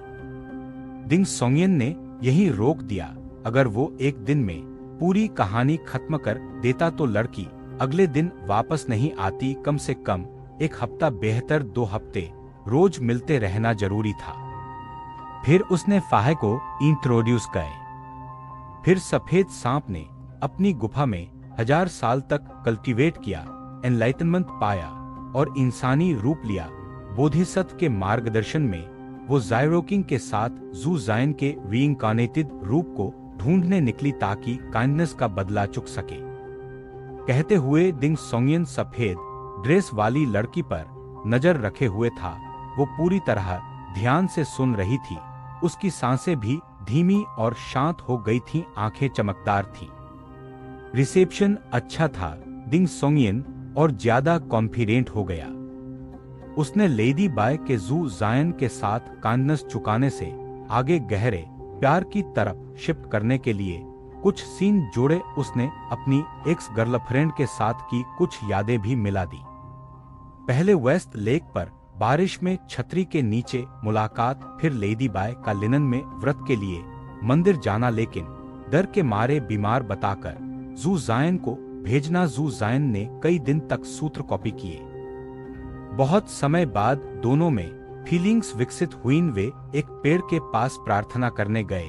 दिंग सोंगियन ने यहीं रोक दिया। अगर वो एक दिन में पूरी कहानी खत्म कर देता तो लड़की अगले दिन वापस नहीं आती। कम से कम एक हफ्ता, बेहतर 2 हफ्ते रोज मिलते रहना जरूरी था। फिर उसने फाहे को इंट्रोड्यूस किए। फिर सफेद सांप ने अपनी गुफा में 1000 साल तक कल्टीवेट किया, एनलाइटनमेंट पाया और इंसानी रूप लिया। बोधिसत्व के मार्गदर्शन में वो जायरोकिंग के साथ जू जायन के रीइंकार्नेटेड रूप को ढूंढने निकली, ताकि काइंडनेस का बदला चुक सके। कहते हुए दिंग सोंगियन सफेद ड्रेस वाली लड़की पर नजर रखे हुए था। वो पूरी तरह ध्यान से सुन रही थी। उसकी सांसें भी धीमी और शांत हो गई थीं, आंखें चमकदार थीं। रिसेप्शन अच्छा था। दिंग सोंगियन और ज्यादा कॉन्फिडेंट हो गया। उसने लेडी बाय के जू जायन के साथ काइंडनेस चुकाने से आगे गहरे प्यार की तरफ शिफ्ट करने के लिए कुछ सीन जोड़े। उसने अपनी एक्स गर्लफ्रेंड के साथ की कुछ यादें भी मिला दी। पहले वेस्ट लेक पर बारिश में छतरी के नीचे मुलाकात, फिर लेडी बाय का लिनन में व्रत के लिए मंदिर जाना, लेकिन डर के मारे बीमार बताकर जू जायन को भेजना। जू जायन ने कई दिन तक सूत्र कॉपी किए। बहुत समय बाद दोनों में फीलिंग्स विकसित हुई। वे एक पेड़ के पास प्रार्थना करने गए,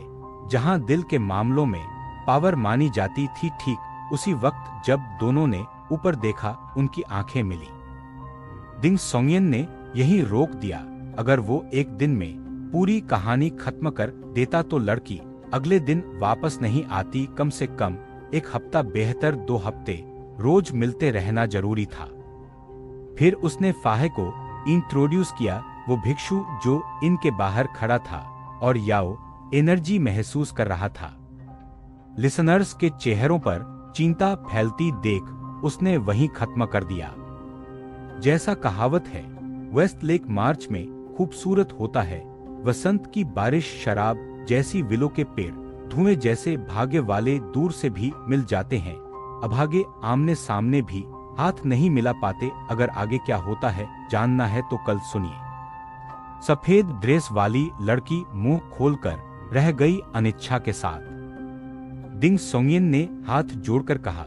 जहां दिल के मामलों में पावर मानी जाती थी। ठीक उसी वक्त जब दोनों ने ऊपर देखा, उनकी आंखें मिली। दिंग सोंगियन ने यहीं रोक दिया। अगर वो एक दिन में पूरी कहानी खत्म कर देता तो लड़की अगले दिन वापस नहीं आती। कम से कम एक हफ्ता, बेहतर 2 हफ्ते रोज मिलते रहना जरूरी था। फिर उसने फाहे को इंट्रोड्यूस किया। वो भिक्षु जो इनके बाहर खड़ा था और याओ एनर्जी महसूस कर रहा था। लिसनर्स के चेहरों पर चिंता फैलती देख उसने वहीं खत्म कर दिया। जैसा कहावत है, वेस्ट लेक मार्च में खूबसूरत होता है। वसंत की बारिश शराब जैसी, विलो के पेड़ धुएं जैसे, भाग्य वाले दूर से भी मिल जाते हैं, अभागे आमने सामने भी हाथ नहीं मिला पाते। अगर आगे क्या होता है जानना है तो कल सुनिए। सफेद ड्रेस वाली लड़की मुंह खोलकर रह गई अनिच्छा के साथ। दिंग सोंगियन ने हाथ जोड़कर कहा,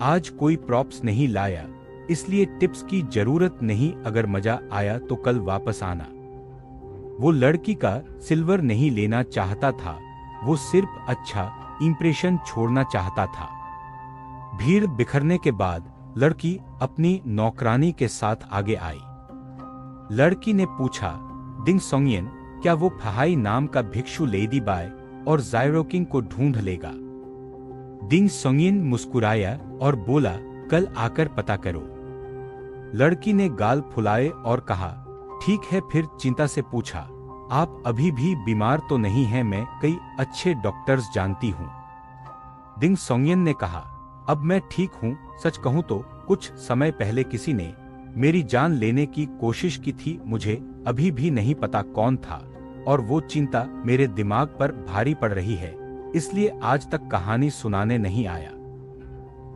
आज कोई प्रॉप्स नहीं लाया, इसलिए टिप्स की जरूरत नहीं। अगर मजा आया तो कल वापस आना। वो लड़की का सिल्वर नहीं लेना चाहता था, वो सिर्फ अच्छा इंप्रेशन छोड़ना चाहता था। भीड़ बिखरने के बाद लड़की अपनी नौकरानी के साथ आगे आई। लड़की ने पूछा, दिंग सोंगियन, क्या वो फहाई नाम का भिक्षु लेडी बाय और जायरोकिंग को ढूंढ लेगा? दिंग सोंगियन मुस्कुराया और बोला, कल आकर पता करो। लड़की ने गाल फुलाए और कहा, ठीक है। फिर चिंता से पूछा, आप अभी भी बीमार तो नहीं हैं? मैं कई अच्छे डॉक्टर्स जानती हूँ। दिंग सोंगियन ने कहा, अब मैं ठीक हूँ। सच कहूँ तो कुछ समय पहले किसी ने मेरी जान लेने की कोशिश की थी। मुझे अभी भी नहीं पता कौन था और वो चिंता मेरे दिमाग पर भारी पड़ रही है, इसलिए आज तक कहानी सुनाने नहीं आया।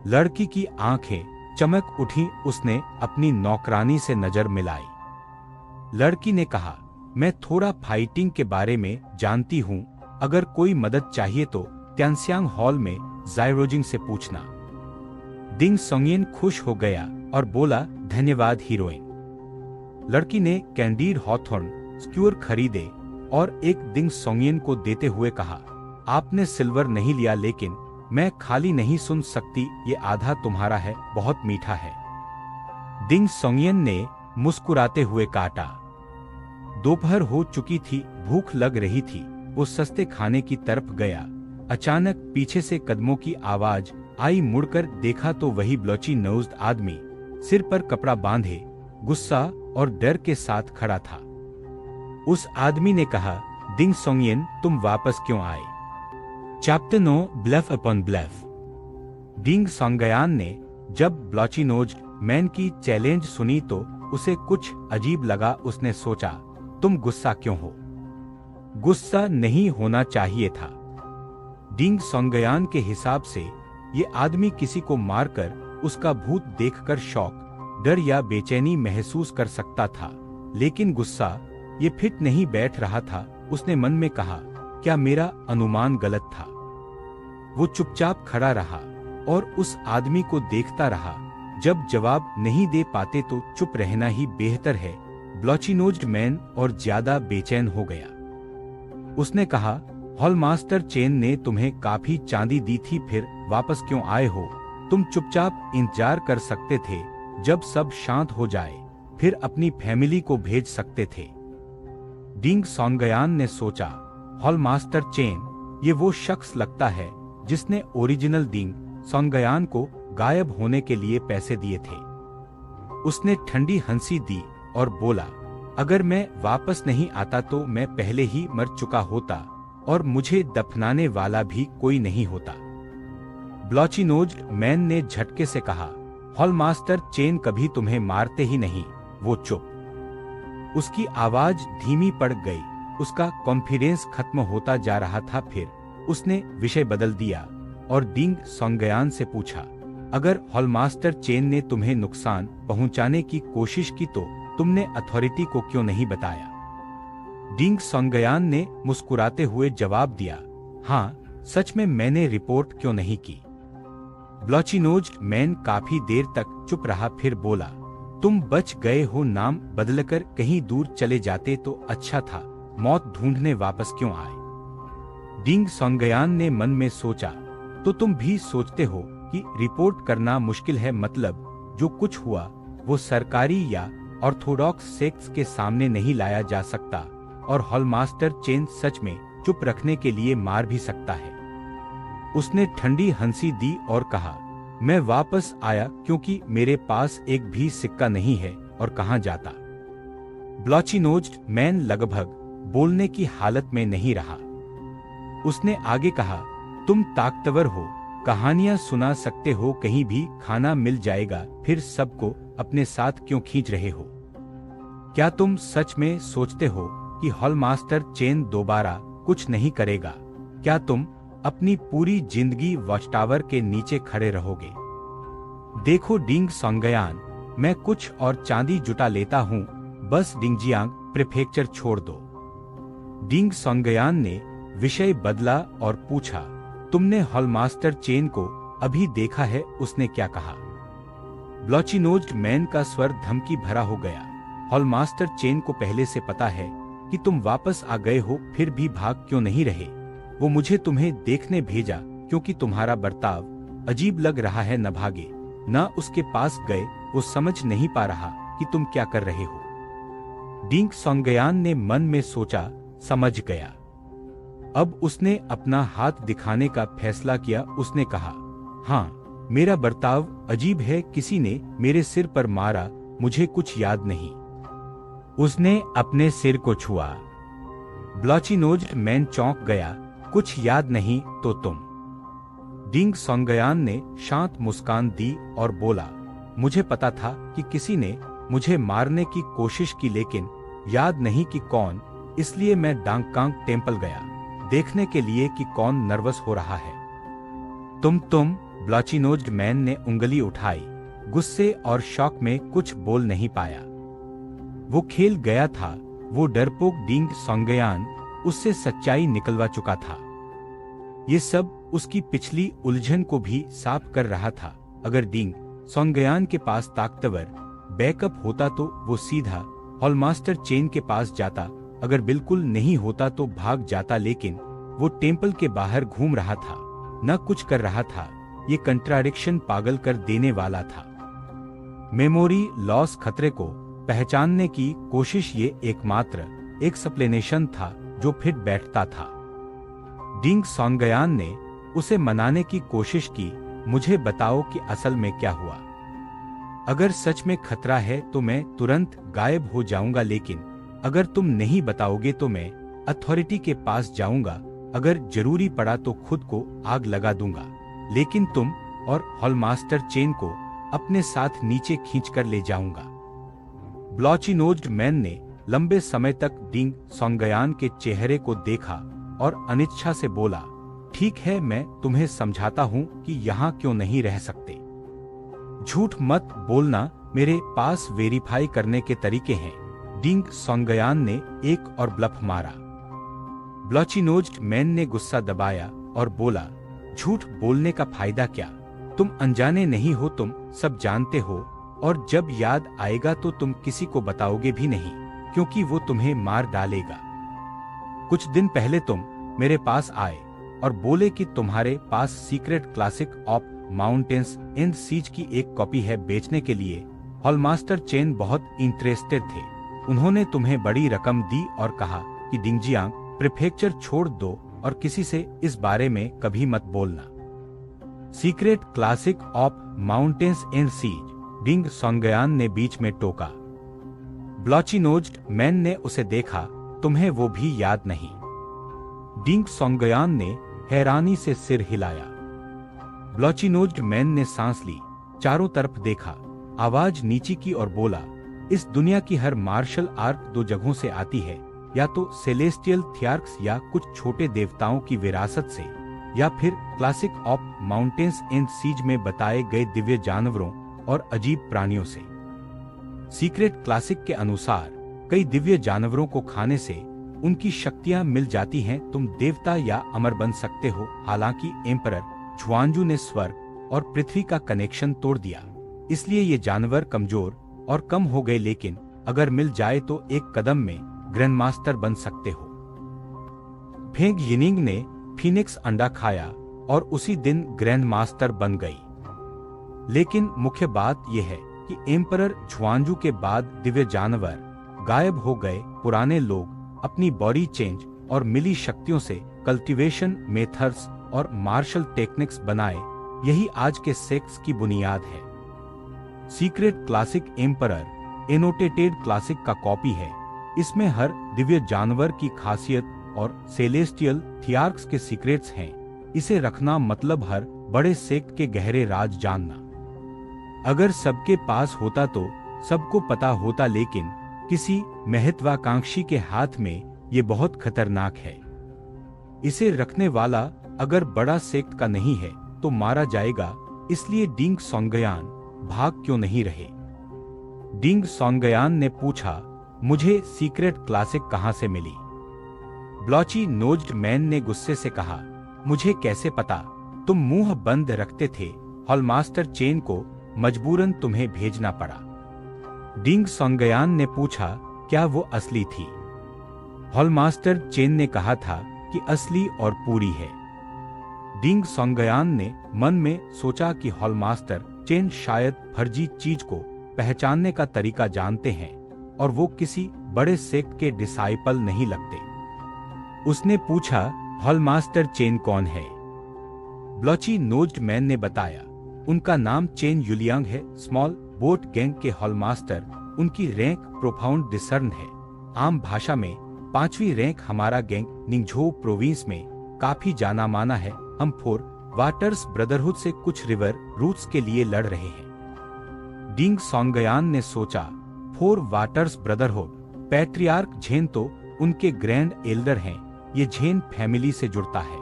लड़की की आंखें चमक उठी। उसने अपनी नौकरानी से नजर मिलाई। लड़की ने कहा, मैं थोड़ा फाइटिंग के बारे में जानती हूँ। अगर कोई मदद चाहिए तो त्यांसियांग हॉल में जायरोजिंग से पूछना। दिंग सोंगियन खुश हो गया और बोला, धन्यवाद हीरोइन। लड़की ने कैंडीड हॉथॉर्न स्क्यूअर खरीदे और एक दिंग सोंगियन को देते हुए कहा, आपने सिल्वर नहीं लिया, लेकिन मैं खाली नहीं सुन सकती। ये आधा तुम्हारा है, बहुत मीठा है। दिंग सोंगियन ने मुस्कुराते हुए काटा। दोपहर हो चुकी थी, भूख लग रही थी। वो सस्ते खाने की तरफ गया। अचानक पीछे से कदमों की आवाज आई। मुड़कर देखा तो वही ब्लोची नोज्ड आदमी सिर पर कपड़ा बांधे, गुस्सा और डर के साथ खड़ा था। उस आदमी ने कहा, दिंग सोंगियन, तुम वापस क्यों आए? Chapter 9 bluff upon bluff. Ding Songyan ने जब ब्लॉचिनोज्ड मैन की चैलेंज सुनी तो उसे कुछ अजीब लगा। उसने सोचा, तुम गुस्सा क्यों हो? गुस्सा नहीं होना चाहिए था। डिंग सोंगयान के हिसाब से ये आदमी किसी को मारकर उसका भूत देखकर शौक, डर या बेचैनी महसूस कर सकता था, लेकिन गुस्सा ये फिट नहीं बैठ रहा था। उसने मन में कहा, क्या मेरा अनुमान गलत था? वो चुपचाप खड़ा रहा और उस आदमी को देखता रहा। जब जवाब नहीं दे पाते तो चुप रहना ही बेहतर है। ब्लॉचिनोज्ड मैन और ज्यादा बेचैन हो गया। उसने कहा, हॉलमास्टर चेन ने तुम्हें काफी चांदी दी थी, फिर वापस क्यों आए हो? तुम चुपचाप इंतजार कर सकते थे जब सब शांत हो जाए, फिर अपनी फैमिली को भेज सकते थे। डिंग सोंगयान ने सोचा, हॉलमास्टर चेन, ये वो शख्स लगता है जिसने ओरिजिनल डिंग सोंगयान को गायब होने के लिए पैसे दिए थे। उसने ठंडी हंसी दी और बोला, अगर मैं वापस नहीं आता तो मैं पहले ही मर चुका होता और मुझे दफनाने वाला भी कोई नहीं होता। ब्लॉचिनोज्ड मैन ने झटके से कहा, हॉलमास्टर चेन कभी तुम्हें मारते ही नहीं। वो चुप। उसकी आवाज धीमी पड़ गई। उसका कॉन्फिडेंस खत्म होता जा रहा था। फिर उसने विषय बदल दिया और डिंग सोंगयान से पूछा, अगर हॉलमास्टर चेन ने तुम्हें नुकसान पहुंचाने की कोशिश की तो तुमने अथॉरिटी को क्यों नहीं बताया? डिंग सोंगयान ने मुस्कुराते हुए जवाब दिया, हाँ, सच में मैंने रिपोर्ट क्यों नहीं की? ब्लॉचिनोज्ड मैन काफी देर तक चुप रहा, फिर बोला, तुम बच गए हो। नाम बदलकर कहीं दूर चले जाते तो अच्छा था। मौत ढूंढने वापस क्यों आए? डिंग सोंगयान ने मन में सोचा, तो तुम भी सोचते हो कि रिपोर्ट करना मुश्किल है? मतलब जो कुछ हुआ वो सरकारी या ऑर्थोडॉक्स सेक्ट्स के सामने नहीं लाया जा सकता और हॉलमास्टर चेन सच में चुप रखने के लिए मार भी सकता है। उसने ठंडी हंसी दी और कहा, मैं वापस आया क्योंकि मेरे पास एक भी सिक्का नहीं है और कहां जाता? ब्लॉचिनोज्ड मैन लगभग बोलने की हालत में नहीं रहा। उसने आगे कहा, तुम ताकतवर हो, कहानियां सुना सकते हो, कहीं भी खाना मिल जाएगा, फिर सबको अपने साथ क्यों खींच रहे हो? क्या तुम सच में सोचते हो कि हॉलमास्टर चेन दोबारा कुछ नहीं करेगा? क्या तुम अपनी पूरी जिंदगी वॉच टावर के नीचे खड़े रहोगे? देखो डिंग सोंगयान, मैं कुछ और चांदी जुटा लेता हूँ, बस डिंगजियांग प्रीफेक्चर छोड़ दो। डिंग सोंगयान ने विषय बदला और पूछा, तुमने हॉलमास्टर चेन को अभी देखा है? उसने क्या कहा? ब्लॉचिनोज्ड मैन का स्वर धमकी भरा हो गया। हॉलमास्टर चेन को पहले से पता है कि तुम वापस आ गए हो, फिर भी भाग क्यों नहीं रहे? वो मुझे तुम्हें देखने भेजा क्योंकि तुम्हारा बर्ताव अजीब लग रहा है। न भागे, न उसके पास गए। वो समझ नहीं पा रहा कि तुम क्या कर रहे हो। डिंग सोंगयान ने मन में सोचा, समझ गया। अब उसने अपना हाथ दिखाने का फैसला किया। उसने कहा, हाँ, मेरा बर्ताव अजीब है। किसी ने मेरे सिर पर मारा, मुझे कुछ याद नहीं। उसने अपने सिर को छुआ। ब्लॉचिनोज्ड मैन चौंक गया, कुछ याद नहीं तो तुम? डिंग सोंगयान ने शांत मुस्कान दी और बोला, मुझे पता था कि किसी ने मुझे मारने की कोशिश की, लेकिन याद नहीं कि कौन। इसलिए मैं डांगकांग टेम्पल गया देखने के लिए कि कौन नर्वस हो रहा है। तुम ब्लॉचिनोज्ड मैन ने उंगली उठाई। गुस्से और शौक में कुछ बोल नहीं पाया। वो खेल गया था। वो डरपोक डिंग सोंगयान उससे सच्चाई निकलवा चुका था। ये सब उसकी पिछली उलझन को भी साफ कर रहा था। अगर डिंग सोंगयान के पास ताकतवर बैकअप होता तो वो सीधा हॉलमास्टर चेन के पास जाता। अगर बिल्कुल नहीं होता तो भाग जाता, लेकिन वो टेम्पल के बाहर घूम रहा था, न कुछ कर रहा था। ये कंट्राडिक्शन पागल कर देने वाला था। मेमोरी लॉस खतरे को पहचानने की कोशिश, ये एकमात्र एक्सप्लेनेशन था जो फिट बैठता था। डिंग सोंगयान ने उसे मनाने की कोशिश की, मुझे बताओ कि असल में क्या हुआ। अगर सच में खतरा है तो मैं तुरंत गायब हो जाऊंगा, लेकिन अगर तुम नहीं बताओगे तो मैं अथॉरिटी के पास जाऊंगा अगर जरूरी पड़ा तो खुद को आग लगा दूंगा, लेकिन तुम और हॉलमास्टर चेन को अपने साथ नीचे खींचकर ले जाऊंगा। ब्लॉची नोज्ड मैन ने लंबे समय तक डिंग सोंगयान के चेहरे को देखा और अनिच्छा से बोला, ठीक है, मैं तुम्हें समझाता हूं कि यहाँ क्यों नहीं रह सकते। झूठ मत बोलना, मेरे पास वेरीफाई करने के तरीके हैं। डिंग सोंगयान ने एक और ब्लफ मारा। ब्लॉची नोज्ड मैन ने गुस्सा दबाया और बोला, झूठ बोलने का फायदा क्या? तुम अनजाने नहीं हो, तुम सब जानते हो, और जब याद आएगा तो तुम किसी को बताओगे भी नहीं, क्योंकि वो तुम्हें मार डालेगा। कुछ दिन पहले तुम मेरे पास आए और बोले कि तुम्हारे पास secret classic of mountains and seas की एक कॉपी है बेचने के लिए। हॉलमास्टर चेन बहुत इंटरेस्टेड थे। उन्होंने तुम्हें बड़ी रकम दी और कहा कि डिंगजियांग प्रीफेक्चर छोड़ दो और किसी से इस बारे में कभी मत बोलना। Secret classic of mountains and seas, Ding Songyan ने बीच में टोका। ब्लॉची नोज्ड मैन ने उसे देखा, तुम्हें वो भी याद नहीं? डिंग सोंगयान ने हैरानी से सिर हिलाया। ब्लॉची नोज्ड मैन ने सांस ली, चारों तरफ देखा, आवाज नीची की और बोला, इस दुनिया की हर मार्शल आर्ट दो जगहों से आती है, या तो सेलेस्टियल थियार्क्स या कुछ छोटे देवताओं की विरासत से, या फिर classic of mountains and seas में बताए गए दिव्य जानवरों और अजीब प्राणियों से। सीक्रेट क्लासिक के अनुसार कई दिव्य जानवरों को खाने से उनकी शक्तियां मिल जाती हैं, तुम देवता या अमर बन सकते हो। हालांकि एम्परर झुआनजू ने स्वर्ग और पृथ्वी का कनेक्शन तोड़ दिया, इसलिए ये जानवर कमजोर और कम हो गए, लेकिन अगर मिल जाए तो एक कदम में ग्रैंड मास्टर बन सकते हो। फेंग यिनिंग ने फीनिक्स अंडा खाया और उसी दिन ग्रैंड मास्टर बन गई। लेकिन मुख्य बात यह है कि एम्परर झुआनजू के बाद दिव्य जानवर गायब हो गए। पुराने लोग अपनी बॉडी चेंज और मिली शक्तियों से कल्टीवेशन मेथड्स और मार्शल टेक्निक्स बनाए। यही आज के सेक्स की बुनियाद है। Secret classic emperor annotated classic का कॉपी है। इसमें हर दिव्य जानवर की खासियत और सेलेस्टियल थियार्क्स के सीक्रेट्स हैं। इसे रखना मतलब हर बड़े सेक्ट के गहरे राज जानना। अगर सबके पास होता तो सबको पता होता, लेकिन किसी महत्वाकांक्षी के हाथ में ये बहुत खतरनाक है। इसे रखने वाला अगर बड़ा सेक्ट का नहीं है तो मारा जाएगा। इसलिए डिंग सोंगयान भाग क्यों नहीं रहे? डिंग सोंगयान ने पूछा, मुझे सीक्रेट क्लासिक कहां से मिली? ब्लॉची नोज्ड मैन ने गुस्से से कहा, मुझे कैसे पता? तुम मुंह बंद रखते थे। हॉलमास्टर चेन को मजबूरन तुम्हें भेजना पड़ा। डिंग सोंगयान ने पूछा, क्या वो असली थी? हॉलमास्टर चेन ने कहा था कि असली और पूरी है। डिंग सोंगयान ने मन में सोचा कि हॉलमास्टर चेन शायद फर्जी चीज को पहचानने का तरीका जानते हैं और वो किसी बड़े सेक्ट के डिसाइपल नहीं लगते। उसने पूछा, हॉलमास्टर चेन कौन है? ब्लॉची नोज्ड मैन ने बताया, उनका नाम चेन युलियांग है, स्मॉल बोट गैंग के हॉलमास्टर। उनकी रैंक प्रोफाउंड डिसर्न है। आम भाषा में 5वीं रैंक। हमारा गैंग निंगझोउ प्रोविंस में काफी जाना माना है। हम 4 वाटर्स ब्रदरहुड से कुछ रिवर रूट्स के लिए लड़ रहे हैं। डिंग सोंगयान ने सोचा, 4 वाटर्स ब्रदरहुड, पैट्रियार्क झेन तो उनके ग्रैंड एल्डर हैं, ये झेन फैमिली से जुड़ता है।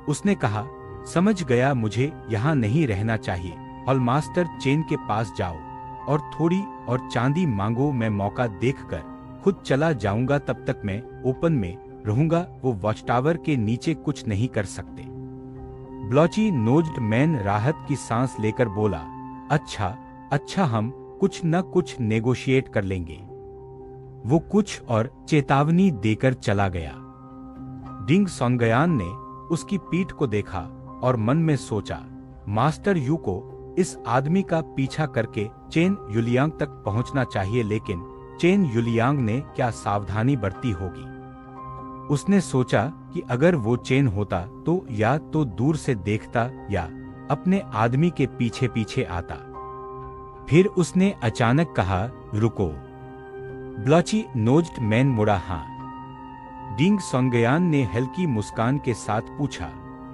उसने कहा, समझ गया, मुझे यहाँ नहीं रहना चाहिए। हॉलमास्टर चेन के पास जाओ और थोड़ी और चांदी मांगो, मैं मौका देखकर खुद चला जाऊंगा। तब तक मैं ओपन में रहूंगा, वो वॉच टावर के नीचे कुछ नहीं कर सकते। ब्लॉची नोज्ड मैन राहत की सांस लेकर बोला, अच्छा, हम कुछ न कुछ नेगोशिएट कर लेंगे। वो कुछ और चेतावनी देकर चला गया। डिंग सोंगयान ने उसकी पीठ को देखा और मन में सोचा, मास्टर यू को इस आदमी का पीछा करके चेन युलियांग तक पहुंचना चाहिए, लेकिन चेन युलियांग ने क्या सावधानी बरती होगी। उसने सोचा कि अगर वो चेन होता तो या तो दूर से देखता या अपने आदमी के पीछे पीछे आता। फिर उसने अचानक कहा, रुको। ब्लॉची नोज्ड मैन मुड़ा। हाँ, डिंग सोंगयान ने हल्की मुस्कान के साथ पूछा,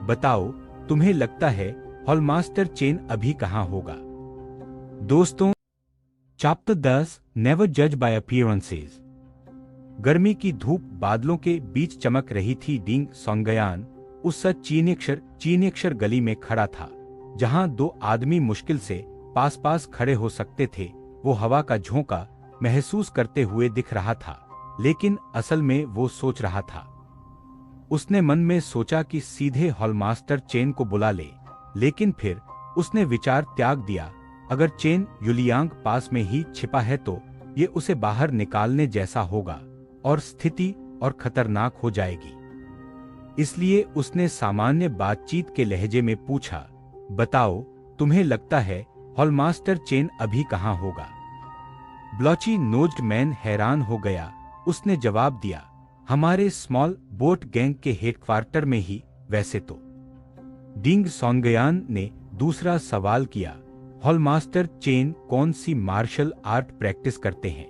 बताओ, तुम्हें लगता है हॉलमास्टर चेन अभी कहाँ होगा? दोस्तों, चैप्टर 10 नेवर जज बाय अपीयरेंसेस। गर्मी की धूप बादलों के बीच चमक रही थी। डिंग सोंगयान उस चीनी अक्षर गली में खड़ा था, जहां दो आदमी मुश्किल से पास पास खड़े हो सकते थे। वो हवा का झोंका महसूस करते हुए दिख रहा था, लेकिन असल में वो सोच रहा था। उसने मन में सोचा कि सीधे हॉलमास्टर चेन को बुला ले, लेकिन फिर उसने विचार त्याग दिया। अगर चेन युलियांग पास में ही छिपा है तो ये उसे बाहर निकालने जैसा होगा और स्थिति और खतरनाक हो जाएगी। इसलिए उसने सामान्य बातचीत के लहजे में पूछा, बताओ, तुम्हें लगता है हॉलमास्टर चेन अभी कहाँ होगा? ब्लॉची नोज्ड मैन हैरान हो गया। उसने जवाब दिया, हमारे स्मॉल बोट गैंग के हेडक्वार्टर में ही। वैसे तो। डिंग सोंगयान ने दूसरा सवाल किया, हॉलमास्टर चेन कौन सी मार्शल आर्ट प्रैक्टिस करते हैं?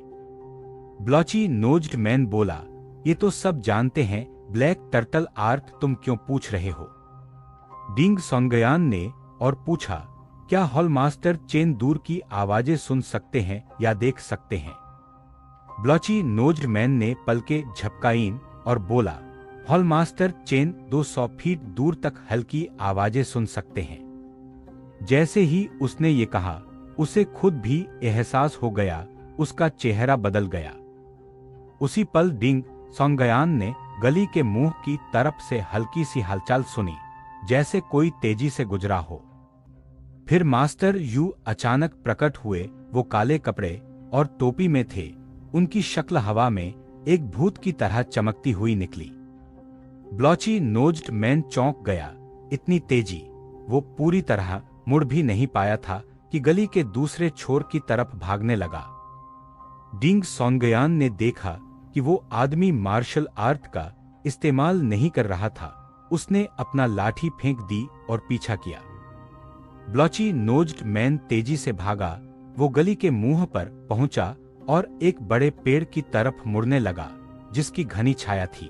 ब्लॉची नोज्ड मैन बोला, ये तो सब जानते हैं, ब्लैक टर्टल आर्ट। तुम क्यों पूछ रहे हो? डिंग सोंगयान ने और पूछा, क्या हॉलमास्टर चेन दूर की आवाजें सुन सकते हैं या देख सकते हैं? ब्लॉची नोज्ड मैन ने पलकें झपकाईं और बोला, हॉलमास्टर चेन 200 फीट दूर तक हल्की आवाजें सुन सकते हैं। जैसे ही उसने ये कहा, उसे खुद भी एहसास हो गया। उसका चेहरा बदल गया। उसी पल डिंग सोंगयान ने गली के मुंह की तरफ से हल्की सी हलचल सुनी, जैसे कोई तेजी से गुजरा हो। फिर मास्टर यू अचानक प्रकट हुए। वो काले कपड़े और टोपी में थे। उनकी शक्ल हवा में एक भूत की तरह चमकती हुई निकली। ब्लॉची नोज्ड मैन चौंक गया। इतनी तेजी! वो पूरी तरह मुड़ भी नहीं पाया था कि गली के दूसरे छोर की तरफ भागने लगा। डिंग सोंगयान ने देखा कि वो आदमी मार्शल आर्ट का इस्तेमाल नहीं कर रहा था। उसने अपना लाठी फेंक दी और पीछा किया। ब्लॉची नोज्ड मैन तेजी से भागा। वो गली के मुंह पर पहुंचा और एक बड़े पेड़ की तरफ मुड़ने लगा, जिसकी घनी छाया थी।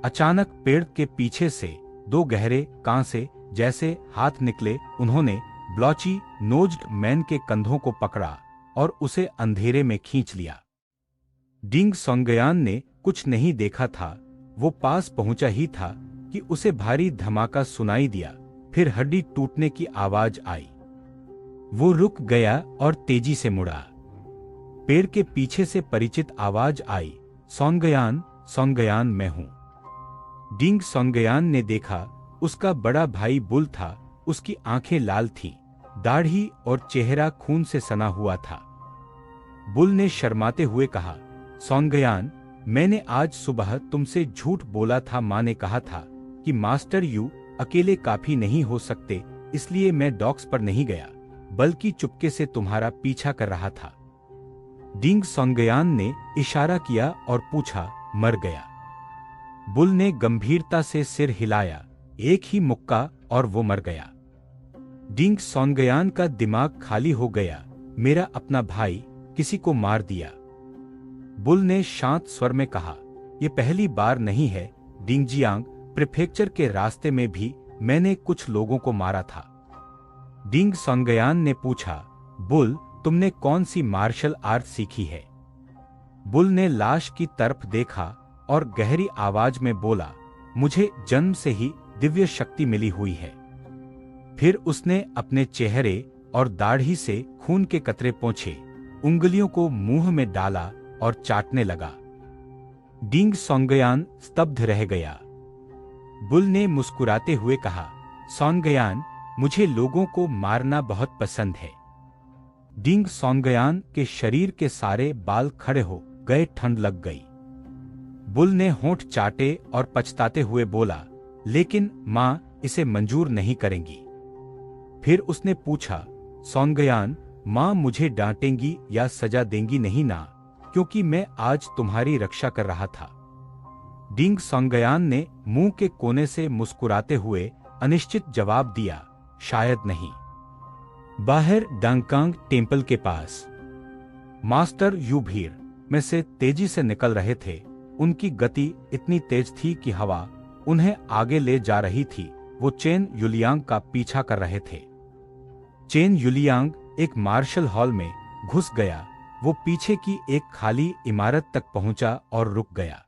अचानक पेड़ के पीछे से दो गहरे कांसे जैसे हाथ निकले। उन्होंने ब्लॉची नोज्ड मैन के कंधों को पकड़ा और उसे अंधेरे में खींच लिया। डिंग सोंगयान ने कुछ नहीं देखा था। वो पास पहुंचा ही था कि उसे भारी धमाका सुनाई दिया। फिर हड्डी टूटने की आवाज आई। वो रुक गया और तेजी से मुड़ा। पेड़ के पीछे से परिचित आवाज आई, सोंगयान, सोंगयान, मैं हूं। डिंग सोंगयान ने देखा, उसका बड़ा भाई बुल था। उसकी आंखें लाल थीं, दाढ़ी और चेहरा खून से सना हुआ था। बुल ने शर्माते हुए कहा, सोंगयान, मैंने आज सुबह तुमसे झूठ बोला था। माँ ने कहा था कि मास्टर यू अकेले काफी नहीं हो सकते, इसलिए मैं डॉक्स पर नहीं गया, बल्कि चुपके से तुम्हारा पीछा कर रहा था। डिंग सोंगयान ने इशारा किया और पूछा, मर गया? बुल ने गंभीरता से सिर हिलाया। एक ही मुक्का और वो मर गया। डिंग सोंगयान का दिमाग खाली हो गया। मेरा अपना भाई किसी को मार दिया। बुल ने शांत स्वर में कहा, यह पहली बार नहीं है डिंगजियांग, प्रीफेक्चर के रास्ते में भी मैंने कुछ लोगों को मारा था। डिंग सोंगयान ने पूछा, बुल, तुमने कौन सी मार्शल आर्ट सीखी है? बुल ने लाश की तरफ देखा और गहरी आवाज में बोला, मुझे जन्म से ही दिव्य शक्ति मिली हुई है। फिर उसने अपने चेहरे और दाढ़ी से खून के कतरे पोंछे, उंगलियों को मुंह में डाला और चाटने लगा। डिंग सोंगयान स्तब्ध रह गया। बुल ने मुस्कुराते हुए कहा, सोंगयान, मुझे लोगों को मारना बहुत पसंद है। डिंग सोंगयान के शरीर के सारे बाल खड़े हो गए। ठंड लग गई। बुल ने होंठ चाटे और पछताते हुए बोला, लेकिन माँ इसे मंजूर नहीं करेंगी। फिर उसने पूछा, सोंगयान, माँ मुझे डांटेंगी या सजा देंगी नहीं ना, क्योंकि मैं आज तुम्हारी रक्षा कर रहा था। डिंग सोंगयान ने मुंह के कोने से मुस्कुराते हुए अनिश्चित जवाब दिया, शायद नहीं। बाहर डांगकांग टेंपल के पास मास्टर यू भीड़ में से तेजी से निकल रहे थे। उनकी गति इतनी तेज थी कि हवा उन्हें आगे ले जा रही थी। वो चेन युलियांग का पीछा कर रहे थे। चेन युलियांग एक मार्शल हॉल में घुस गया। वो पीछे की एक खाली इमारत तक पहुंचा और रुक गया।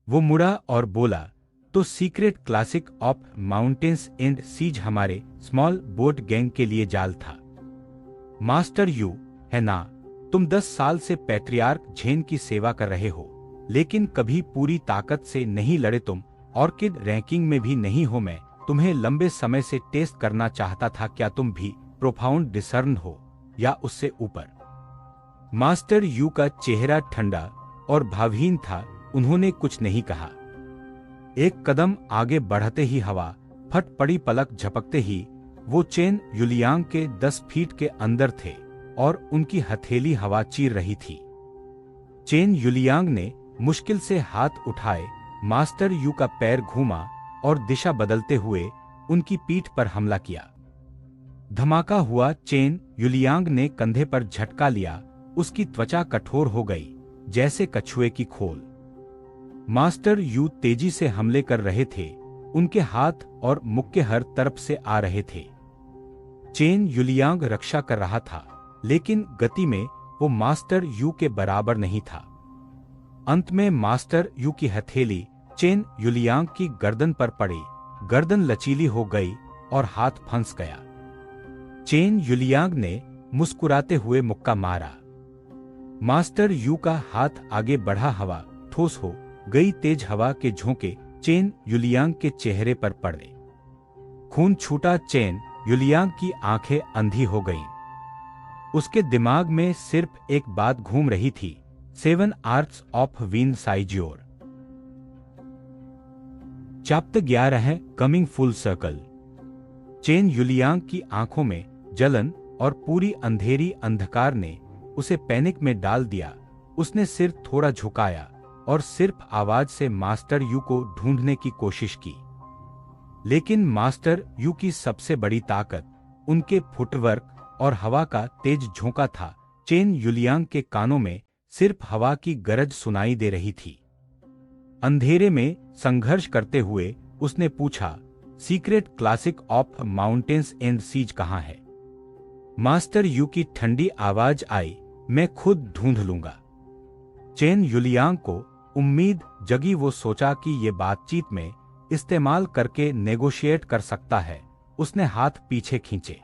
वो मुड़ा और बोला, तो secret classic of mountains and seas हमारे स्मॉल बोट गैंग के लिए जाल था। मास्टर यू, है ना? तुम 10 साल से पैट्रियार्क झेन की सेवा कर रहे हो, लेकिन कभी पूरी ताकत से नहीं लड़े तुम। ऑर्किड रैंकिंग में भी नहीं हो। मैं तुम्हें लंबे समय से टेस्ट करना चाहता था। क्या तुम भी प्रोफाउंड डिसर्न हो या उससे ऊपर? मास्टर यू का चेहरा ठंडा और भावहीन था। उन्होंने कुछ नहीं कहा। एक कदम आगे बढ़ते ही हवा फट पड़ी। पलक झपकते ही वो चेन युलियांग के 10 फीट के अंदर थे और उनकी हथेली हवा चीर रही थी। चेन युलियांग ने मुश्किल से हाथ उठाए। मास्टर यू का पैर घूमा और दिशा बदलते हुए उनकी पीठ पर हमला किया। धमाका हुआ। चेन युलियांग ने कंधे पर झटका लिया। उसकी त्वचा कठोर हो गई, जैसे कछुए की खोल। मास्टर यू तेजी से हमले कर रहे थे। उनके हाथ और मुक्के हर तरफ से आ रहे थे। चेन युलियांग रक्षा कर रहा था, लेकिन गति में वो मास्टर यू के बराबर नहीं था। अंत में मास्टर यू की हथेली चेन युलियांग की गर्दन पर पड़ी। गर्दन लचीली हो गई और हाथ फंस गया। चेन युलियांग ने मुस्कुराते हुए मुक्का मारा। मास्टर यू का हाथ आगे बढ़ा। हवा ठोस हो गई। तेज हवा के झोंके चेन युलियांग के चेहरे पर पड़े। खून छूटा। चेन युलियांग की आंखें अंधी हो गईं। उसके दिमाग में सिर्फ एक बात घूम रही थी, 7 आर्ट्स ऑफ विन साइज्योर। चैप्टर 11 है कमिंग फुल सर्कल। चेन युलियांग की आंखों में जलन और पूरी अंधेरी अंधकार ने उसे पैनिक में डाल दिया। उसने सिर थोड़ा झुकाया और सिर्फ आवाज से मास्टर यू को ढूंढने की कोशिश की। लेकिन मास्टर यू की सबसे बड़ी ताकत उनके फुटवर्क और हवा का तेज झोंका था। चेन युलियांग के कानों में सिर्फ हवा की गरज सुनाई दे रही थी। अंधेरे में संघर्ष करते हुए उसने पूछा, secret classic of mountains and seas कहाँ है? मास्टर यू की ठंडी आवाज आई, मैं खुद ढूंढ लूंगा। चेन युलियांग को उम्मीद जगी। वो सोचा कि ये बातचीत में इस्तेमाल करके नेगोशिएट कर सकता है। उसने हाथ पीछे खींचे,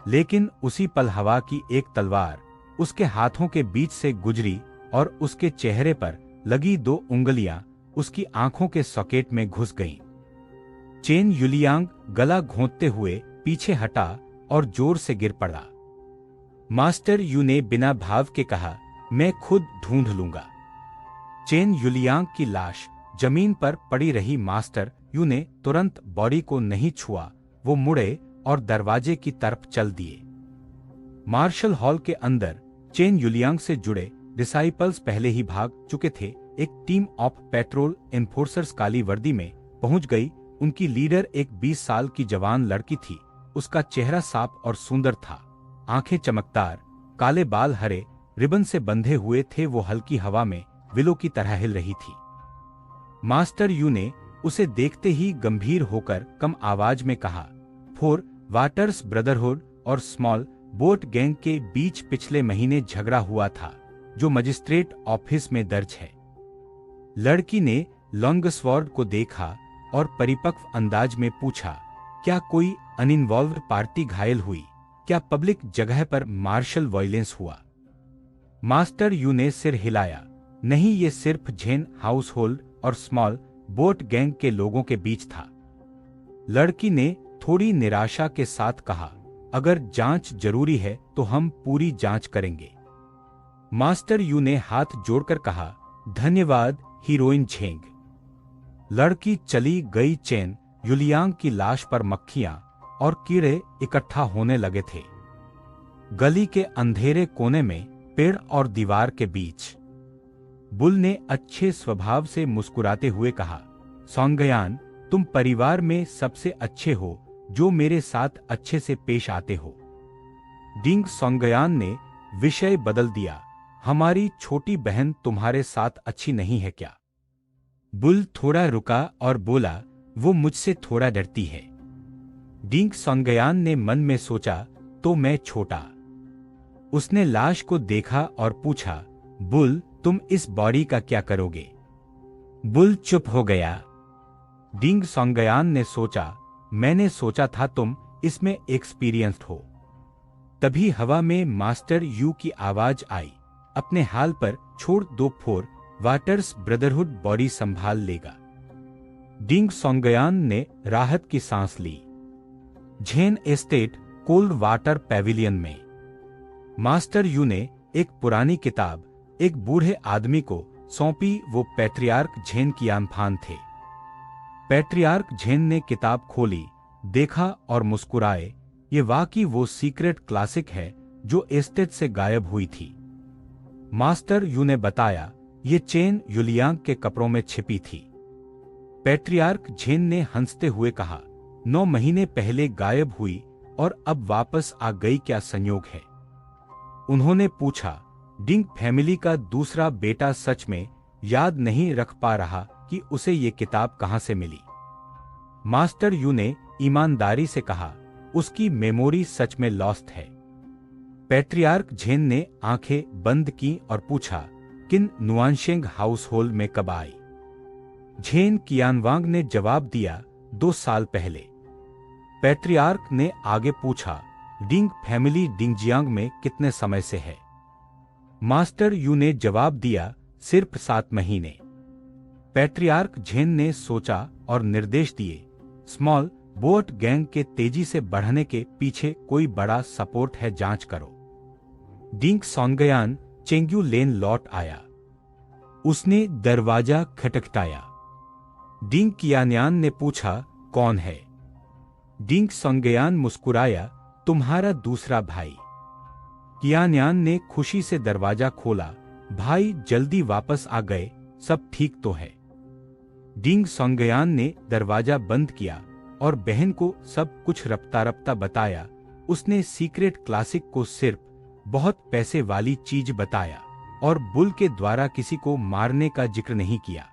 लेकिन उसी पल हवा की एक तलवार उसके हाथों के बीच से गुजरी और उसके चेहरे पर लगी 2 उंगलियां उसकी आंखों के सॉकेट में घुस गईं। चेन युलियांग गला घोंटते हुए पीछे हटा और जोर से गिर पड़ा। मास्टर यू ने बिना भाव के कहा, मैं खुद ढूंढ लूंगा। चेन युलियांग की लाश जमीन पर पड़ी रही। मास्टर यू ने तुरंत बॉडी को नहीं छुआ। वो मुड़े और दरवाजे की तरफ चल दिए। मार्शल हॉल के अंदर चेन युलियांग से जुड़े डिसाइपल्स पहले ही भाग चुके थे। एक टीम ऑफ पेट्रोल एनफोर्सर्स काली वर्दी में पहुंच गई। उनकी लीडर एक 20 साल की जवान लड़की थी। उसका चेहरा साफ और सुंदर था, आंखें चमकदार, काले बाल हरे रिबन से बंधे हुए थे। वो हल्की हवा में विलो की तरह हिल रही थी। मास्टर यू ने उसे देखते ही गंभीर होकर कम आवाज में कहा, फोर वाटर्स ब्रदरहुड और स्मॉल बोट गैंग के बीच पिछले महीने झगड़ा हुआ था, जो मजिस्ट्रेट ऑफिस में दर्ज है। लड़की ने लॉन्गस्वॉर्ड को देखा और परिपक्व अंदाज में पूछा, क्या कोई अनइन्वॉल्व्ड पार्टी घायल हुई? क्या पब्लिक जगह पर मार्शल वायलेंस हुआ? मास्टर यू ने सिर हिलाया, नहीं, ये सिर्फ झेन हाउस होल्ड और स्मॉल बोट गैंग के लोगों के बीच था। लड़की ने थोड़ी निराशा के साथ कहा, अगर जांच जरूरी है तो हम पूरी जांच करेंगे। मास्टर यू ने हाथ जोड़कर कहा, धन्यवाद हीरोइन झेंग। लड़की चली गई। चेन युलियांग की लाश पर मक्खियां और कीड़े इकट्ठा होने लगे थे। गली के अंधेरे कोने में पेड़ और दीवार के बीच बुल ने अच्छे स्वभाव से मुस्कुराते हुए कहा, सोंगयान, तुम परिवार में सबसे अच्छे हो जो मेरे साथ अच्छे से पेश आते हो। डिंग सोंगयान ने विषय बदल दिया, हमारी छोटी बहन तुम्हारे साथ अच्छी नहीं है क्या? बुल थोड़ा रुका और बोला, वो मुझसे थोड़ा डरती है। डिंग सोंगयान ने मन में सोचा, तो मैं छोटा। उसने लाश को देखा और पूछा, बुल तुम इस बॉडी का क्या करोगे? बुल चुप हो गया। डिंग सोंगयान ने सोचा, मैंने सोचा था तुम इसमें एक्सपीरियंस्ड हो। तभी हवा में मास्टर यू की आवाज आई, अपने हाल पर छोड़ दो, फोर वाटर्स ब्रदरहुड बॉडी संभाल लेगा। डिंग सोंगयान ने राहत की सांस ली। Zhen estate cold water pavilion में मास्टर यू ने एक पुरानी किताब एक बूढ़े आदमी को सौंपी। वो पैट्रियार्क झेन कियानफान थे। पैट्रियार्क झेन ने किताब खोली, देखा और मुस्कुराए। ये वाकई वो सीक्रेट क्लासिक है जो एस्टेट से गायब हुई थी। मास्टर यू ने बताया, ये चेन युलियांग के कपड़ों में छिपी थी। पैट्रियार्क झेन ने हंसते हुए कहा, 9 महीने पहले गायब हुई और अब वापस आ गई, क्या संयोग है? उन्होंने पूछा। डिंग फैमिली का दूसरा बेटा सच में याद नहीं रख पा रहा कि उसे ये किताब कहां से मिली। मास्टर यू ने ईमानदारी से कहा, उसकी मेमोरी सच में लॉस्ट है। पैट्रियार्क झेन ने आंखें बंद की और पूछा, किन नुआनशेंग हाउस होल्ड में कब आई? झेन कियानवांग ने जवाब दिया, 2 साल पहले। पैट्रियार्क ने आगे पूछा, डिंग फैमिली डिंगजियांग में कितने समय से है? मास्टर यू ने जवाब दिया, सिर्फ 7 महीने। पैट्रियार्क झेन ने सोचा और निर्देश दिए, स्मॉल बोट गैंग के तेजी से बढ़ने के पीछे कोई बड़ा सपोर्ट है, जांच करो। डिंग सोंगयान चेंग्यू लेन लौट आया। उसने दरवाजा खटखटाया। डिंग कियान्यान ने पूछा, कौन है? डिंग सोंगयान मुस्कुराया, तुम्हारा दूसरा भाई। कियान्यान ने खुशी से दरवाजा खोला, भाई जल्दी वापस आ गए, सब ठीक तो है? डिंग सोंगयान ने दरवाजा बंद किया और बहन को सब कुछ रफ्ता रफ्ता बताया। उसने सीक्रेट क्लासिक को सिर्फ बहुत पैसे वाली चीज बताया और बुल के द्वारा किसी को मारने का जिक्र नहीं किया।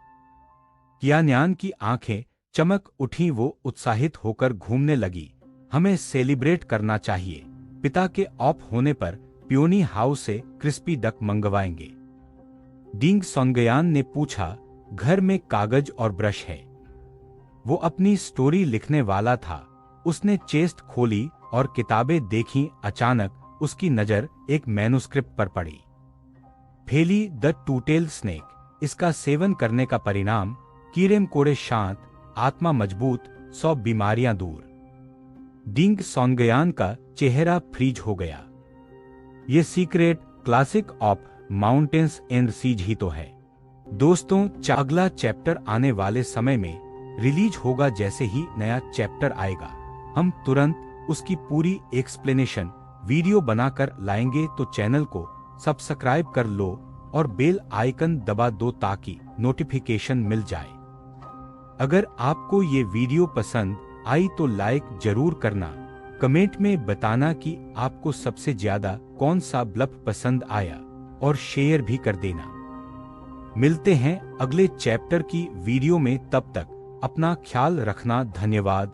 कियान्यान की आंखें चमक उठी, वो उत्साहित होकर घूमने लगी। हमें सेलिब्रेट करना चाहिए। पिता के ऑफ होने पर पियोनी हाउस से क्रिस्पी डक मंगवाएंगे। डिंग सोंगयान ने पूछा, घर में कागज और ब्रश है? वो अपनी स्टोरी लिखने वाला था। उसने चेस्ट खोली और किताबें देखीं। अचानक उसकी नजर एक मैन्युस्क्रिप्ट पर पड़ी। फेली द टू-टेल्ड स्नेक। इसका सेवन करने का परिणाम, कीड़े कोड़े शांत, आत्मा मजबूत, 100 बीमारियां दूर। डिंग सोंगयान का चेहरा फ्रीज हो गया। ये secret classic of mountains and seas ही तो है। दोस्तों, अगला चैप्टर आने वाले समय में रिलीज होगा। जैसे ही नया चैप्टर आएगा हम तुरंत उसकी पूरी एक्सप्लेनेशन वीडियो बनाकर लाएंगे। तो चैनल को सब्सक्राइब कर लो और बेल आइकन दबा दो ताकि नोटिफिकेशन मिल जाए। अगर आपको ये वीडियो पसंद आई तो लाइक जरूर करना। कमेंट में बताना कि आपको सबसे ज्यादा कौन सा ब्लफ पसंद आया और शेयर भी कर देना। मिलते हैं अगले चैप्टर की वीडियो में, तब तक अपना ख्याल रखना। धन्यवाद।